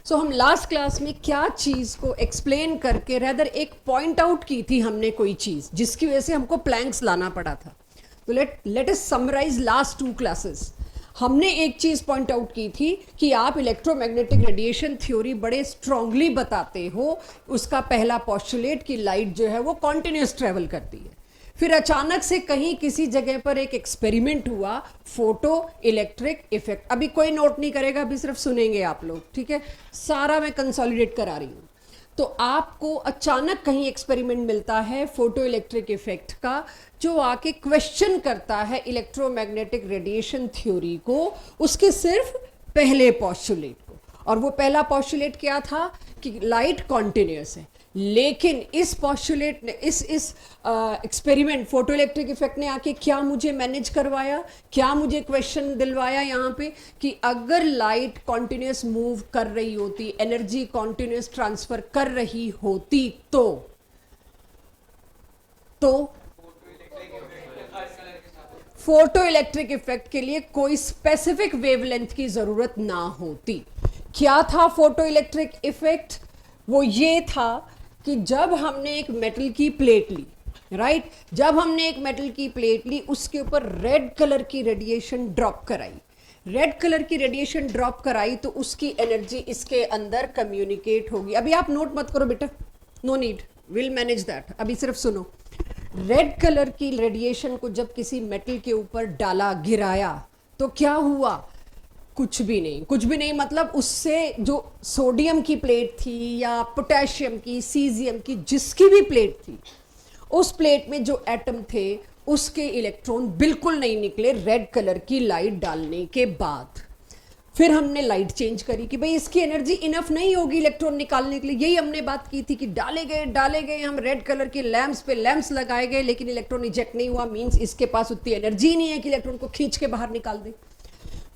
सो हम last class में क्या चीज को एक्सप्लेन करके रेदर एक पॉइंट आउट की थी हमने कोई चीज जिसकी वजह से हमको प्लैंक्स लाना पड़ा था। तो let us summarise last 2 classes. हमने एक चीज पॉइंट आउट की थी कि आप इलेक्ट्रोमैग्नेटिक रेडिएशन थ्योरी बड़े स्ट्रांगली बताते हो। उसका पहला पोस्टुलेट कि लाइट जो है वो कॉन्टिन्यूस ट्रेवल करती है। फिर अचानक से कहीं किसी जगह पर एक एक्सपेरिमेंट हुआ, फोटो इलेक्ट्रिक इफेक्ट। अभी कोई नोट नहीं करेगा, अभी सिर्फ सुनेंगे आप लोग, ठीक है। सारा मैं कंसोलिडेट करा रही हूँ। तो आपको अचानक कहीं एक्सपेरिमेंट मिलता है फोटो इलेक्ट्रिक इफेक्ट का, जो आके क्वेश्चन करता है इलेक्ट्रोमैग्नेटिक रेडिएशन थ्योरी को, उसके सिर्फ पहले पोस्टुलेट को। और वो पहला पोस्टुलेट क्या था कि लाइट कॉन्टिन्यूस है। लेकिन इस पोस्टुलेट ने इस एक्सपेरिमेंट फोटो इलेक्ट्रिक इफेक्ट ने आके क्या मुझे मैनेज करवाया, क्या मुझे क्वेश्चन दिलवाया यहाँ पे कि अगर लाइट कॉन्टिन्यूस मूव कर रही होती, एनर्जी कॉन्टिन्यूस ट्रांसफर कर रही होती तो फोटो इलेक्ट्रिक इफेक्ट के लिए कोई स्पेसिफिक वेवलेंथ की जरूरत ना होती। क्या था फोटो इलेक्ट्रिक इफेक्ट? वो ये था कि जब हमने एक मेटल की प्लेट ली, राइट, जब हमने एक मेटल की प्लेट ली, उसके ऊपर रेड कलर की रेडिएशन ड्रॉप कराई, रेड कलर की रेडिएशन ड्रॉप कराई तो उसकी एनर्जी इसके अंदर कम्युनिकेट होगी। अभी आप नोट मत करो बेटा, no need, will manage that, अभी सिर्फ सुनो। रेड कलर की रेडिएशन को जब किसी मेटल के ऊपर डाला, गिराया, तो क्या हुआ? कुछ भी नहीं। कुछ भी नहीं मतलब उससे जो सोडियम की प्लेट थी या पोटेशियम की, सीजियम की, जिसकी भी प्लेट थी, उस प्लेट में जो एटम थे उसके इलेक्ट्रॉन बिल्कुल नहीं निकले रेड कलर की लाइट डालने के बाद। फिर हमने लाइट चेंज करी कि भाई इसकी एनर्जी इनफ नहीं होगी इलेक्ट्रॉन निकालने के लिए। यही हमने बात की थी कि डाले गए हम रेड कलर के लैंप्स पे लैंप्स लगाए गए, लेकिन इलेक्ट्रॉन इजेक्ट नहीं हुआ। मींस इसके पास उतनी एनर्जी नहीं है कि इलेक्ट्रॉन को खींच के बाहर निकाल दे।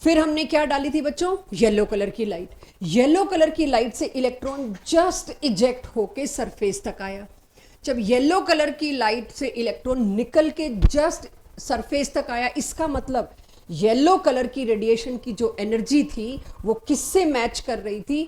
फिर हमने क्या डाली थी बच्चों? येलो कलर की लाइट। येलो कलर की लाइट से इलेक्ट्रॉन जस्ट इजेक्ट होके सरफेस तक आया। जब येलो कलर की लाइट से इलेक्ट्रॉन निकल के जस्ट सरफेस तक आया, इसका मतलब येलो कलर की रेडिएशन की जो एनर्जी थी वो किससे मैच कर रही थी?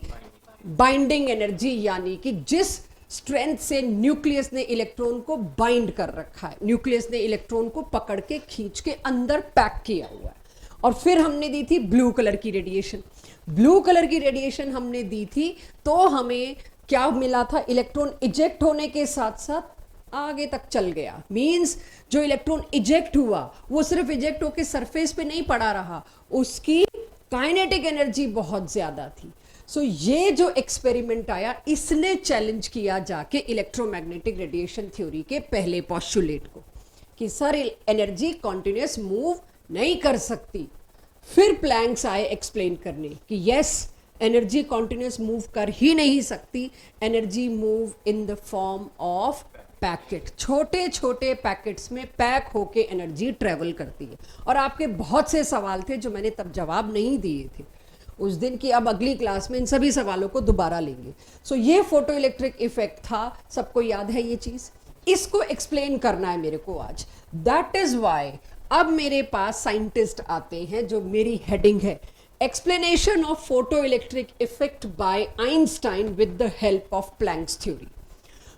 बाइंडिंग एनर्जी, यानी कि जिस स्ट्रेंथ से न्यूक्लियस ने इलेक्ट्रॉन को बाइंड कर रखा है, न्यूक्लियस ने इलेक्ट्रॉन को पकड़ के खींच के अंदर पैक किया हुआ है। और फिर हमने दी थी ब्लू कलर की रेडिएशन। ब्लू कलर की रेडिएशन हमने दी थी तो हमें क्या मिला था? इलेक्ट्रॉन इजेक्ट होने के साथ साथ आगे तक चल गया। मींस जो इलेक्ट्रॉन इजेक्ट हुआ वो सिर्फ इजेक्ट होके सरफेस पे नहीं पड़ा रहा, उसकी काइनेटिक एनर्जी बहुत ज्यादा थी। सो ये जो एक्सपेरिमेंट आया, इसने चैलेंज किया जाके इलेक्ट्रोमैग्नेटिक रेडिएशन थ्योरी के पहले पोस्टुलेट को कि सर एनर्जी कॉन्टिन्यूस मूव नहीं कर सकती। फिर प्लैंक्स आए एक्सप्लेन करने कि यस, एनर्जी कॉन्टिन्यूस मूव कर ही नहीं सकती, energy move in the form of packet. छोटे छोटे पैकेट्स में पैक होके एनर्जी ट्रेवल करती है। और आपके बहुत से सवाल थे जो मैंने तब जवाब नहीं दिए थे उस दिन की। अब अगली क्लास में इन सभी सवालों को दोबारा लेंगे। सो ये फोटो इलेक्ट्रिक इफेक्ट था, सबको याद है ये चीज? इसको एक्सप्लेन करना है मेरे को आज। दैट इज वाई अब मेरे पास साइंटिस्ट आते हैं, जो मेरी हेडिंग है explanation of photo electric effect bye Einstein with the help of Planck's theory.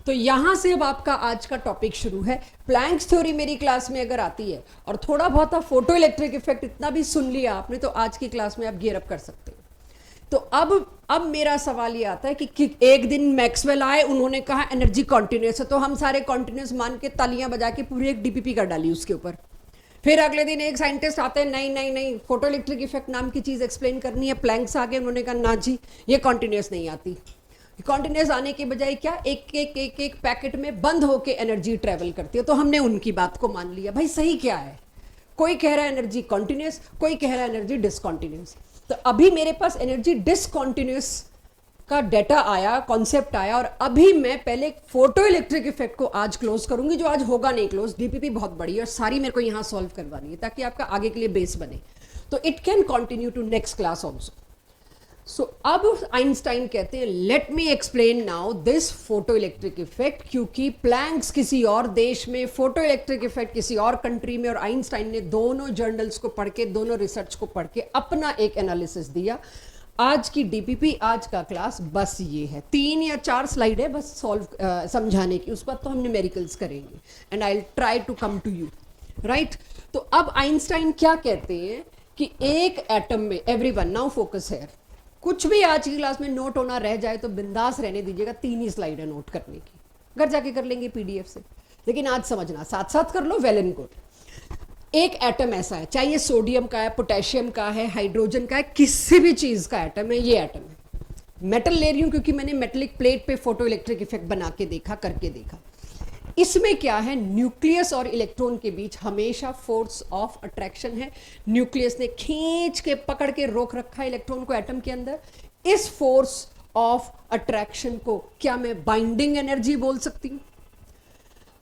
तो यहां से अब आपका आज का टॉपिक शुरू है। प्लैंक्स थ्योरी मेरी क्लास में अगर आती है और थोड़ा बहुत फोटो इलेक्ट्रिक इफेक्ट इतना भी सुन लिया आपने, तो आज की क्लास में आप गियर अप कर सकते हो। तो अब मेरा सवाल ये आता है कि एक दिन मैक्सवेल आए, उन्होंने कहा एनर्जी कॉन्टिन्यूस है, तो हम सारे कॉन्टिन्यूस मान के तालियां बजा के पूरी एक डीपीपी कर डाली उसके ऊपर। फिर अगले दिन एक साइंटिस्ट आते हैं, नहीं नहीं नहीं, फोटो इलेक्ट्रिक इफेक्ट नाम की चीज एक्सप्लेन करनी है। प्लैंक्स आ गए, उन्होंने कहा ना जी, ये कॉन्टिन्यूस नहीं आती। कॉन्टिन्यूस आने के बजाय क्या एक पैकेट में बंद होके एनर्जी ट्रेवल करती है। तो हमने उनकी बात को मान लिया। भाई सही क्या है? कोई कह रहा है एनर्जी कॉन्टिन्यूस, कोई कह रहा है एनर्जी डिसकॉन्टिन्यूस। तो अभी मेरे पास एनर्जी डिसकॉन्टिन्यूस का डेटा आया, कॉन्सेप्ट आया, और अभी मैं पहले फोटो इलेक्ट्रिक इफेक्ट को आज क्लोज करूंगी, जो आज होगा नहीं क्लोज। डीपीपी बहुत बड़ी है और सारी मेरे को यहां सॉल्व करवानी है ताकि आपका आगे के लिए बेस बने। तो it can continue to next class also. So अब आइंस्टाइन कहते हैं let me explain now this photo electric effect, क्योंकि प्लैंक्स किसी और देश में, फोटो इलेक्ट्रिक इफेक्ट किसी और कंट्री में, और आइंस्टाइन ने दोनों जर्नल्स को पढ़ के, दोनों रिसर्च को पढ़ के अपना एक एनालिसिस दिया। आज की डीपीपी, आज का क्लास बस ये है, 3 या 4 स्लाइड है बस सॉल्व समझाने की, उस पर तो हम न्यूमेरिकल्स करेंगे and I will try to come to you, right. तो अब आइंस्टाइन क्या कहते हैं कि एक एटम में, एवरीवन नाउ फोकस है, कुछ भी आज की क्लास में नोट होना रह जाए तो बिंदास रहने दीजिएगा, 3 ही स्लाइड है नोट करने की, घर जाके कर लेंगे पीडीएफ से, लेकिन आज समझना, साथ साथ कर लो, वेल एंड गुड। एक एटम ऐसा है, चाहे ये सोडियम का है, पोटेशियम का है, हाइड्रोजन का है, किसी भी चीज का एटम है, ये एटम है। मेटल ले रही हूं क्योंकि मैंने मेटेलिक प्लेट पे फोटो इलेक्ट्रिक इफेक्ट बना के देखा, करके देखा। इसमें क्या है, न्यूक्लियस और इलेक्ट्रॉन के बीच हमेशा फोर्स ऑफ अट्रैक्शन है। न्यूक्लियस ने खींच के पकड़ के रोक रखा है इलेक्ट्रॉन को एटम के अंदर। इस फोर्स ऑफ अट्रैक्शन को क्या मैं बाइंडिंग एनर्जी बोल सकती हूं?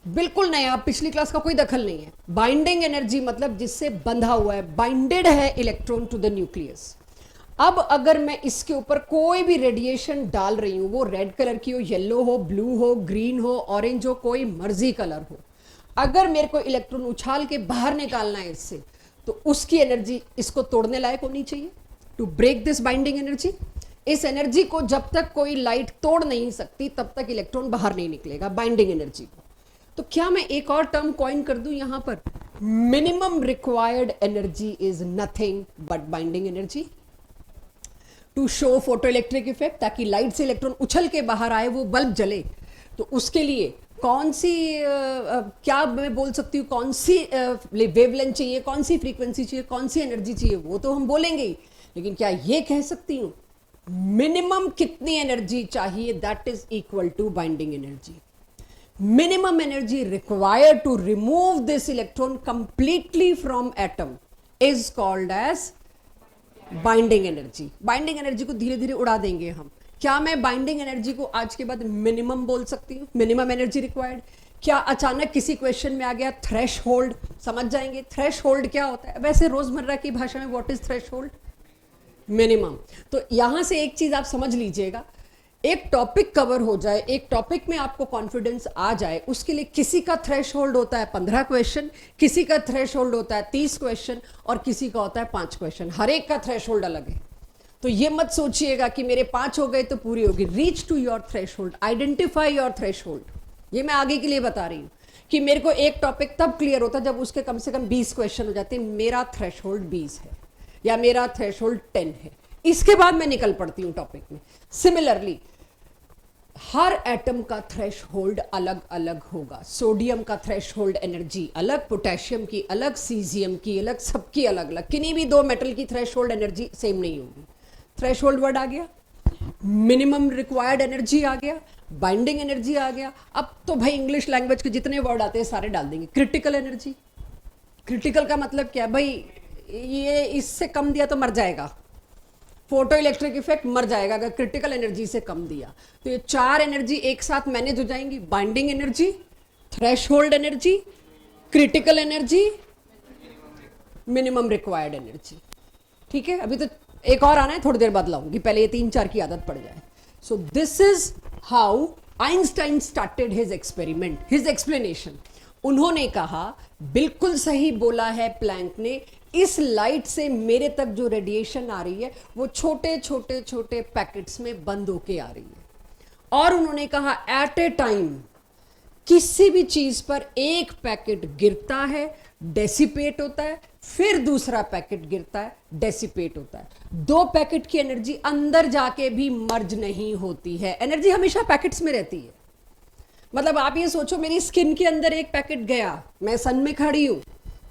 बिल्कुल नहीं, आप पिछली क्लास का कोई दखल नहीं है। बाइंडिंग एनर्जी मतलब जिससे बंधा हुआ है, बाइंडेड है इलेक्ट्रॉन टू द न्यूक्लियस। अब अगर मैं इसके ऊपर कोई भी रेडिएशन डाल रही हूं, वो रेड कलर की हो, येलो हो, ब्लू हो, ग्रीन हो, ऑरेंज हो, कोई मर्जी कलर हो, अगर मेरे को इलेक्ट्रॉन उछाल के बाहर निकालना है इससे, तो उसकी एनर्जी इसको तोड़ने लायक होनी चाहिए, to break this binding energy. इस एनर्जी को जब तक कोई लाइट तोड़ नहीं सकती तब तक इलेक्ट्रॉन बाहर नहीं निकलेगा, बाइंडिंग एनर्जी को। तो क्या मैं एक और टर्म कॉइन कर दूं यहां पर, minimum required energy is nothing but binding energy to show photo electric effect, ताकि लाइट से इलेक्ट्रॉन उछल के बाहर आए, वो बल्ब जले। तो उसके लिए कौन सी क्या मैं बोल सकती हूँ, कौन सी वेवलेंथ चाहिए, कौन सी फ्रीक्वेंसी चाहिए, कौन सी एनर्जी चाहिए, वो तो हम बोलेंगे ही, लेकिन क्या ये कह सकती हूँ मिनिमम कितनी एनर्जी चाहिए, that is equal to binding energy. Minimum energy required to remove this electron completely from atom is called as binding energy। Binding energy को धीरे धीरे उड़ा देंगे हम। क्या मैं बाइंडिंग एनर्जी को आज के बाद मिनिमम बोल सकती हूँ, मिनिमम एनर्जी रिक्वायर्ड? क्या अचानक किसी क्वेश्चन में आ गया थ्रेश होल्ड, समझ जाएंगे थ्रेश होल्ड क्या होता है? वैसे रोजमर्रा की भाषा में what is threshold? Minimum. तो यहां से एक चीज आप समझ लीजिएगा, एक टॉपिक कवर हो जाए, एक टॉपिक में आपको कॉन्फिडेंस आ जाए, उसके लिए किसी का थ्रेशहोल्ड होता है 15 क्वेश्चन, किसी का थ्रेशहोल्ड होता है 30 क्वेश्चन, और किसी का होता है 5 क्वेश्चन। हर एक का थ्रेशहोल्ड अलग है। तो ये मत सोचिएगा कि मेरे 5 हो गए तो पूरी होगी। Reach to your threshold, identify your threshold. ये मैं आगे के लिए बता रही हूँ कि मेरे को एक टॉपिक तब क्लियर होता है जब उसके कम से कम 20 क्वेश्चन हो जाते हैं, मेरा थ्रेशहोल्ड 20 है या मेरा थ्रेशहोल्ड 10 है, इसके बाद मैं निकल पड़ती हूँ टॉपिक में। सिमिलरली हर एटम का थ्रेशहोल्ड अलग अलग होगा। सोडियम का थ्रेशहोल्ड एनर्जी अलग, पोटेशियम की अलग, सीजियम की अलग, सबकी अलग अलग। किन्हीं भी 2 मेटल की थ्रेशहोल्ड एनर्जी सेम नहीं होगी। थ्रेशहोल्ड वर्ड आ गया, मिनिमम रिक्वायर्ड एनर्जी आ गया, बाइंडिंग एनर्जी आ गया। अब तो भाई इंग्लिश लैंग्वेज के जितने वर्ड आते हैं सारे डाल देंगे। क्रिटिकल एनर्जी, क्रिटिकल का मतलब क्या है भाई? ये इससे कम दिया तो मर जाएगा, फोटो इलेक्ट्रिक इफेक्ट मर जाएगा अगर क्रिटिकल एनर्जी से कम दिया। तो ये 4 एनर्जी एक साथ मैनेज हो जाएंगी, binding energy, threshold energy, critical energy, minimum required energy. ठीक है, अभी तो एक और आना है, थोड़ी देर बाद लाऊंगी, पहले ये 3-4 की आदत पड़ जाए। So this is how Einstein started his experiment, his explanation. उन्होंने कहा, बिल्कुल सही बोला है प्लैंक ने, इस लाइट से मेरे तक जो रेडिएशन आ रही है वो छोटे छोटे छोटे पैकेट्स में बंद होके आ रही है। और उन्होंने कहा एट ए टाइम किसी भी चीज पर एक पैकेट गिरता है, डेसिपेट होता है, फिर दूसरा पैकेट गिरता है, डेसिपेट होता है। 2 पैकेट की एनर्जी अंदर जाके भी मर्ज नहीं होती है, एनर्जी हमेशा पैकेट्स में रहती है। मतलब आप ये सोचो, मेरी स्किन के अंदर एक पैकेट गया, मैं सन में खड़ी हूं,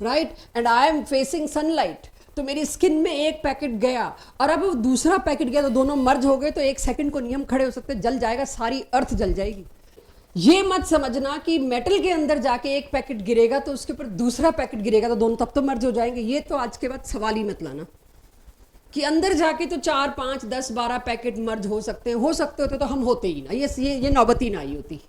right, and I am facing sunlight, तो मेरी स्किन में एक पैकेट गया और अब दूसरा पैकेट गया, तो दोनों मर्ज हो गए, तो 1 सेकंड को नहीं हम खड़े हो सकते, जल जाएगा, सारी अर्थ जल जाएगी। ये मत समझना कि मेटल के अंदर जाके एक पैकेट गिरेगा तो उसके ऊपर दूसरा पैकेट गिरेगा तो दोनों तब तो मर्ज हो जाएंगे। ये तो आज के बाद सवाल ही मत लाना कि अंदर जाके तो 4, 5, 10, 12 पैकेट मर्ज हो सकते हैं। हो सकते होते तो हम होते ही ना, ये नौबत ही ना आई होती,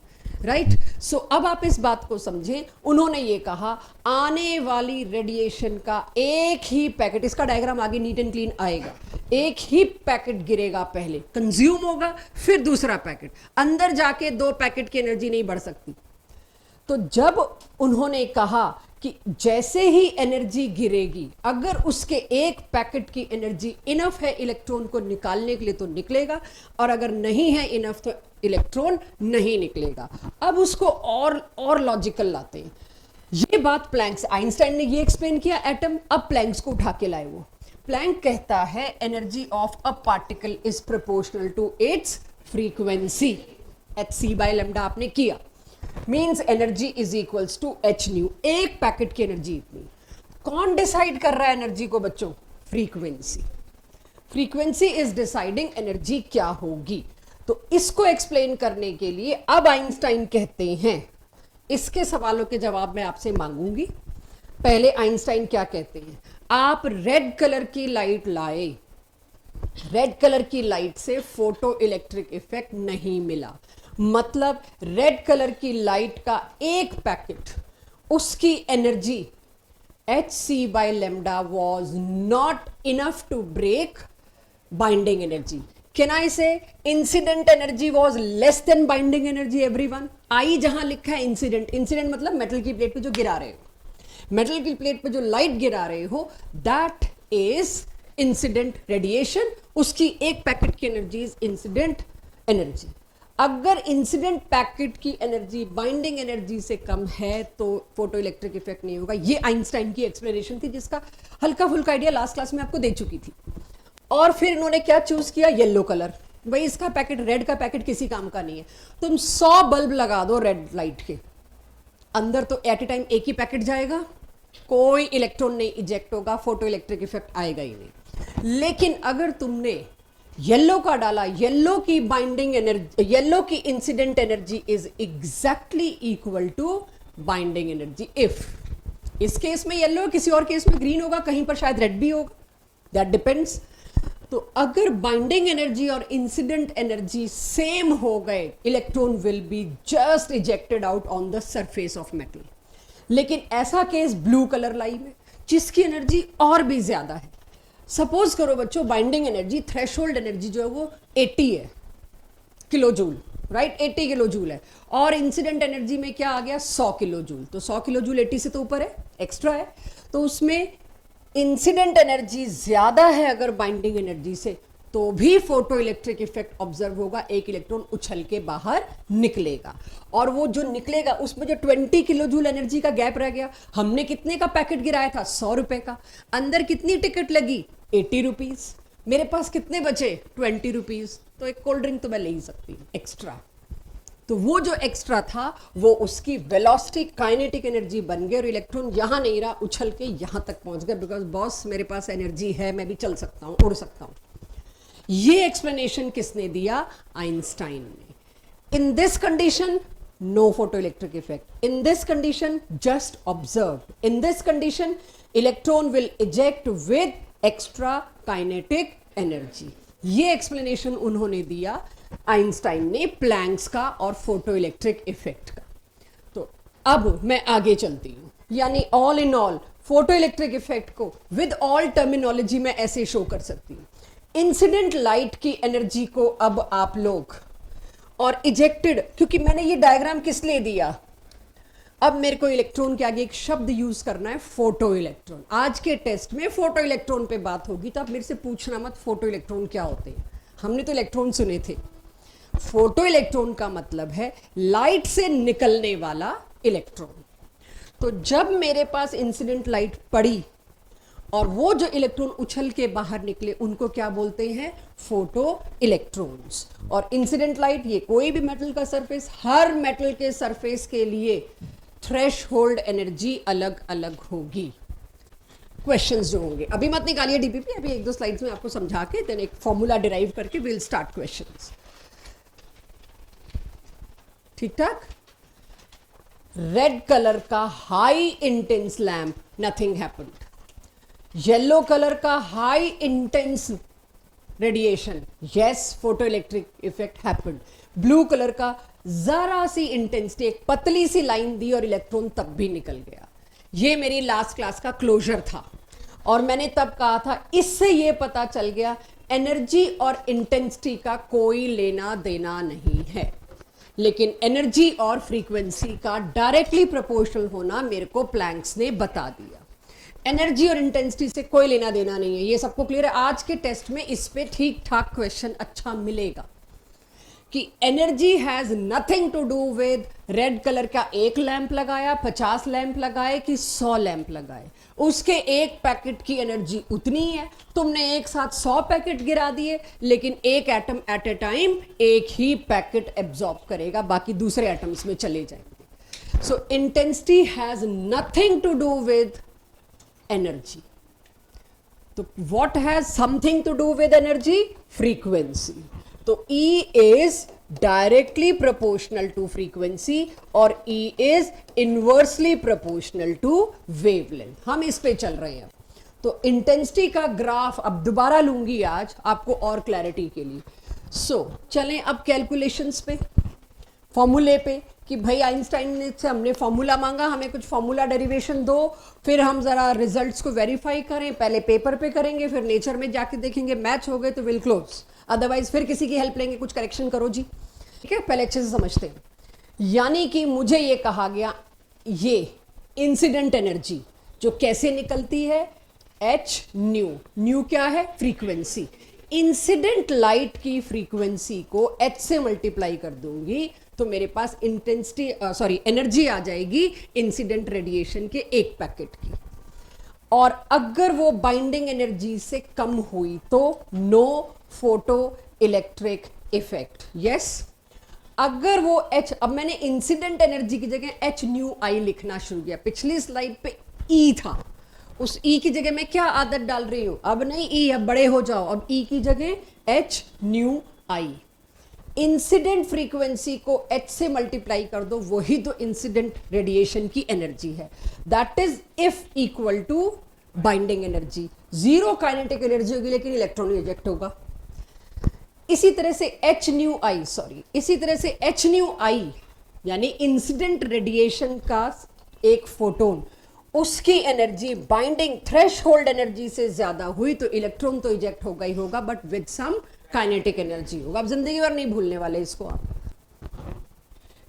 राइट। सो अब आप इस बात को समझें, उन्होंने ये कहा आने वाली रेडिएशन का एक ही पैकेट, इसका डायग्राम आगे नीट एंड क्लीन आएगा, एक ही पैकेट गिरेगा, पहले कंज्यूम होगा फिर दूसरा पैकेट, अंदर जाके 2 पैकेट की एनर्जी नहीं बढ़ सकती। तो जब उन्होंने कहा कि जैसे ही एनर्जी गिरेगी, अगर उसके एक पैकेट की एनर्जी इनफ है इलेक्ट्रॉन को निकालने के लिए तो निकलेगा, और अगर नहीं है इनफ तो इलेक्ट्रॉन नहीं निकलेगा। अब उसको और लॉजिकल लाते हैं। ये बात प्लैंक्स, आइंस्टाइन ने ये एक्सप्लेन किया एटम, अब प्लैंक्स को उठा के लाए वो। प्लैंक कहता है energy of a particle is proportional to its frequency, hc by lambda आपने किया, means energy is equals to h nu, एक पैकेट की एनर्जी इतनी। कौन डिसाइड कर रहा है एनर्जी को बच्चों? Frequency. Frequency is deciding energy क्या होगी। तो इसको एक्सप्लेन करने के लिए अब आइंस्टाइन कहते हैं, इसके सवालों के जवाब मैं आपसे मांगूंगी। पहले आइंस्टाइन क्या कहते हैं? आप रेड कलर की लाइट लाए, रेड कलर की लाइट से फोटो इलेक्ट्रिक इफेक्ट नहीं मिला, मतलब रेड कलर की लाइट का एक पैकेट, उसकी energy hc by lambda was not enough to break binding energy. Can I say incident energy was less than binding energy everyone? आई जहां लिखा है इंसिडेंट, इंसिडेंट मतलब मेटल की प्लेट पे जो गिरा रहे हो, मेटल की प्लेट पे जो लाइट गिरा रहे हो, दैट इज इंसिडेंट रेडिएशन, उसकी एक पैकेट की एनर्जी इज इंसिडेंट एनर्जी। अगर इंसिडेंट पैकेट की एनर्जी बाइंडिंग एनर्जी से कम है तो फोटो इलेक्ट्रिक इफेक्ट नहीं होगा। ये आइंस्टाइन की एक्सप्लेनेशन थी, जिसका हल्का फुल्का आइडिया लास्ट क्लास में आपको दे चुकी थी। और फिर इन्होंने क्या चूज किया? Yellow colour. भाई इसका पैकेट, रेड का पैकेट किसी काम का नहीं है, तुम 100 बल्ब लगा दो रेड लाइट के अंदर तो एट ए टाइम एक ही पैकेट जाएगा, कोई इलेक्ट्रॉन नहीं इजेक्ट होगा, फोटो इलेक्ट्रिक इफेक्ट आएगा ही नहीं। लेकिन अगर तुमने येलो का डाला, येलो की बाइंडिंग एनर्जी, येलो की incident energy is exactly equal to binding energy. If इस केस में येलो, किसी और केस में ग्रीन होगा, कहीं पर शायद रेड भी होगा, दैट डिपेंड्स। तो अगर बाइंडिंग एनर्जी और इंसिडेंट एनर्जी सेम हो गए, electron will be just ejected out on the surface of metal. लेकिन ऐसा केस ब्लू कलर लाइन में, जिसकी एनर्जी और भी ज्यादा है। सपोज करो बच्चों बाइंडिंग एनर्जी, थ्रेशोल्ड एनर्जी जो है वो 80 है kilo joule, right, 80 kilo joule है, और इंसिडेंट एनर्जी में क्या आ गया? 100 किलो जूल। तो 100 किलो जूल 80 से तो ऊपर है, एक्स्ट्रा है, तो उसमें इंसिडेंट एनर्जी ज्यादा है अगर बाइंडिंग एनर्जी से, तो भी फोटो इलेक्ट्रिक इफेक्ट ऑब्जर्व होगा, एक इलेक्ट्रॉन उछल के बाहर निकलेगा। और वो जो निकलेगा उसमें जो 20 किलो जूल एनर्जी का गैप रह गया, हमने कितने का पैकेट गिराया था? 100 रुपए का, अंदर कितनी टिकट लगी? 80 रुपीज, मेरे पास कितने बचे? 20 रुपीज, तो एक कोल्ड ड्रिंक तो मैं ले ही सकती हूँ एक्स्ट्रा। तो वो जो एक्स्ट्रा था वो उसकी वेलोसिटी काइनेटिक एनर्जी बन गई, और इलेक्ट्रॉन यहां नहीं रहा, उछल के यहां तक पहुंच गया, बिकॉज बॉस मेरे पास एनर्जी है, मैं भी चल सकता हूं, उड़ सकता हूं। ये एक्सप्लेनेशन किसने दिया? आइंस्टाइन ने। In this condition no photo electric effect, in this condition just observe, in this condition electron will eject with extra kinetic energy. ये एक्सप्लेनेशन उन्होंने दिया आइंस्टाइन ने, प्लैंक्स का और फोटो इलेक्ट्रिक इफेक्ट का। तो अब मैं आगे चलती हूं, यानी all in all photo electric effect को विद ऑल टर्मिनोलॉजी में ऐसे शो कर सकती हूं। इंसिडेंट लाइट की एनर्जी को अब आप लोग, और इजेक्टेड, क्योंकि मैंने ये डायग्राम किस लिए दिया, अब मेरे को इलेक्ट्रॉन के आगे एक शब्द यूज करना है, फोटो इलेक्ट्रॉन। आज के टेस्ट में फोटो इलेक्ट्रॉन पे बात होगी, तो आप मेरे से पूछना मत फोटो इलेक्ट्रॉन क्या होते हैं, हमने तो इलेक्ट्रॉन सुने थे। फोटो इलेक्ट्रॉन का मतलब है लाइट से निकलने वाला इलेक्ट्रॉन। तो जब मेरे पास इंसिडेंट लाइट पड़ी और वो जो इलेक्ट्रॉन उछल के बाहर निकले, उनको क्या बोलते हैं? Photo electrons. और इंसिडेंट लाइट, ये कोई भी मेटल का सरफेस, हर मेटल के सरफेस के लिए थ्रेशहोल्ड एनर्जी अलग अलग होगी। क्वेश्चंस जो होंगे, अभी मत निकालिए डीपीपी, अभी एक दो स्लाइड्स में आपको समझा के देन एक फॉर्मूला डिराइव करके विल स्टार्ट क्वेश्चंस। ठीक ठाक। रेड कलर का high intense lamp, nothing happened. Yellow colour का high intense radiation, yes photo electric effect happened. Blue colour का जरा सी इंटेंसिटी, एक पतली सी लाइन दी और इलेक्ट्रॉन तब भी निकल गया। ये मेरी लास्ट क्लास का क्लोजर था, और मैंने तब कहा था इससे ये पता चल गया एनर्जी और इंटेंसिटी का कोई लेना देना नहीं है। लेकिन एनर्जी और फ्रीक्वेंसी का डायरेक्टली प्रोपोर्शनल होना मेरे को प्लैंक्स ने बता दिया। एनर्जी और इंटेंसिटी से कोई लेना देना नहीं है, ये सबको क्लियर है। आज के टेस्ट में इस पे ठीक ठाक क्वेश्चन अच्छा मिलेगा कि energy has nothing to do with red colour का एक लैंप लगाया, 50 लैंप लगाए कि 100 लैंप लगाए, उसके एक पैकेट की एनर्जी उतनी है। तुमने एक साथ 100 पैकेट गिरा दिए, लेकिन एक एटम एट ए टाइम एक ही पैकेट एब्जॉर्ब करेगा, बाकी दूसरे एटम्स में चले जाएंगे। So intensity has nothing to do with energy. तो what has something to do with energy? Frequency. तो E is directly proportional to frequency और E is inversely proportional to wavelength। हम इस पे चल रहे हैं। तो इंटेंसिटी का ग्राफ अब दोबारा लूंगी आज आपको और क्लैरिटी के लिए। चलें अब कैलकुलेशंस पे, फॉर्मूले पे, कि भाई आइंस्टाइन से हमने फॉर्मूला मांगा, हमें कुछ फॉर्मूला डेरिवेशन दो, फिर हम जरा रिजल्ट्स को वेरीफाई करें। पहले पेपर पे करेंगे, फिर नेचर में जाके देखेंगे, मैच हो गए तो विल क्लोज, अदरवाइज फिर किसी की हेल्प लेंगे, कुछ करेक्शन करो जी। ठीक है, पहले अच्छे से समझते हैं। यानी कि मुझे ये कहा गया, ये इंसिडेंट एनर्जी जो कैसे निकलती है, एच न्यू क्या है? फ्रीक्वेंसी। इंसिडेंट लाइट की फ्रीक्वेंसी को एच से मल्टीप्लाई कर दूंगी तो मेरे पास एनर्जी आ जाएगी इंसिडेंट रेडिएशन के एक पैकेट की। और अगर वो बाइंडिंग एनर्जी से कम हुई तो no photo electric effect. Yes, अगर वो एच, अब मैंने इंसिडेंट एनर्जी की जगह एच न्यू आई लिखना शुरू किया। पिछली स्लाइड पे ई था, उस ई की जगह मैं क्या आदत डाल रही हूं? अब नहीं ई, अब बड़े हो जाओ, अब ई की जगह एच न्यू आई। इंसिडेंट फ्रीक्वेंसी को एच से मल्टीप्लाई कर दो, वही तो इंसिडेंट रेडिएशन की एनर्जी है। That is if equal to binding energy. Zero kinetic energy होगी लेकिन इलेक्ट्रॉन रिजेक्ट होगा। इसी तरह से एच न्यू आई यानी इंसिडेंट रेडिएशन का एक फोटोन, उसकी एनर्जी बाइंडिंग थ्रेशहोल्ड एनर्जी से ज्यादा हुई तो इलेक्ट्रॉन तो इजेक्ट होगा ही होगा, but with some kinetic energy होगा। अब जिंदगी भर नहीं भूलने वाले इसको आप।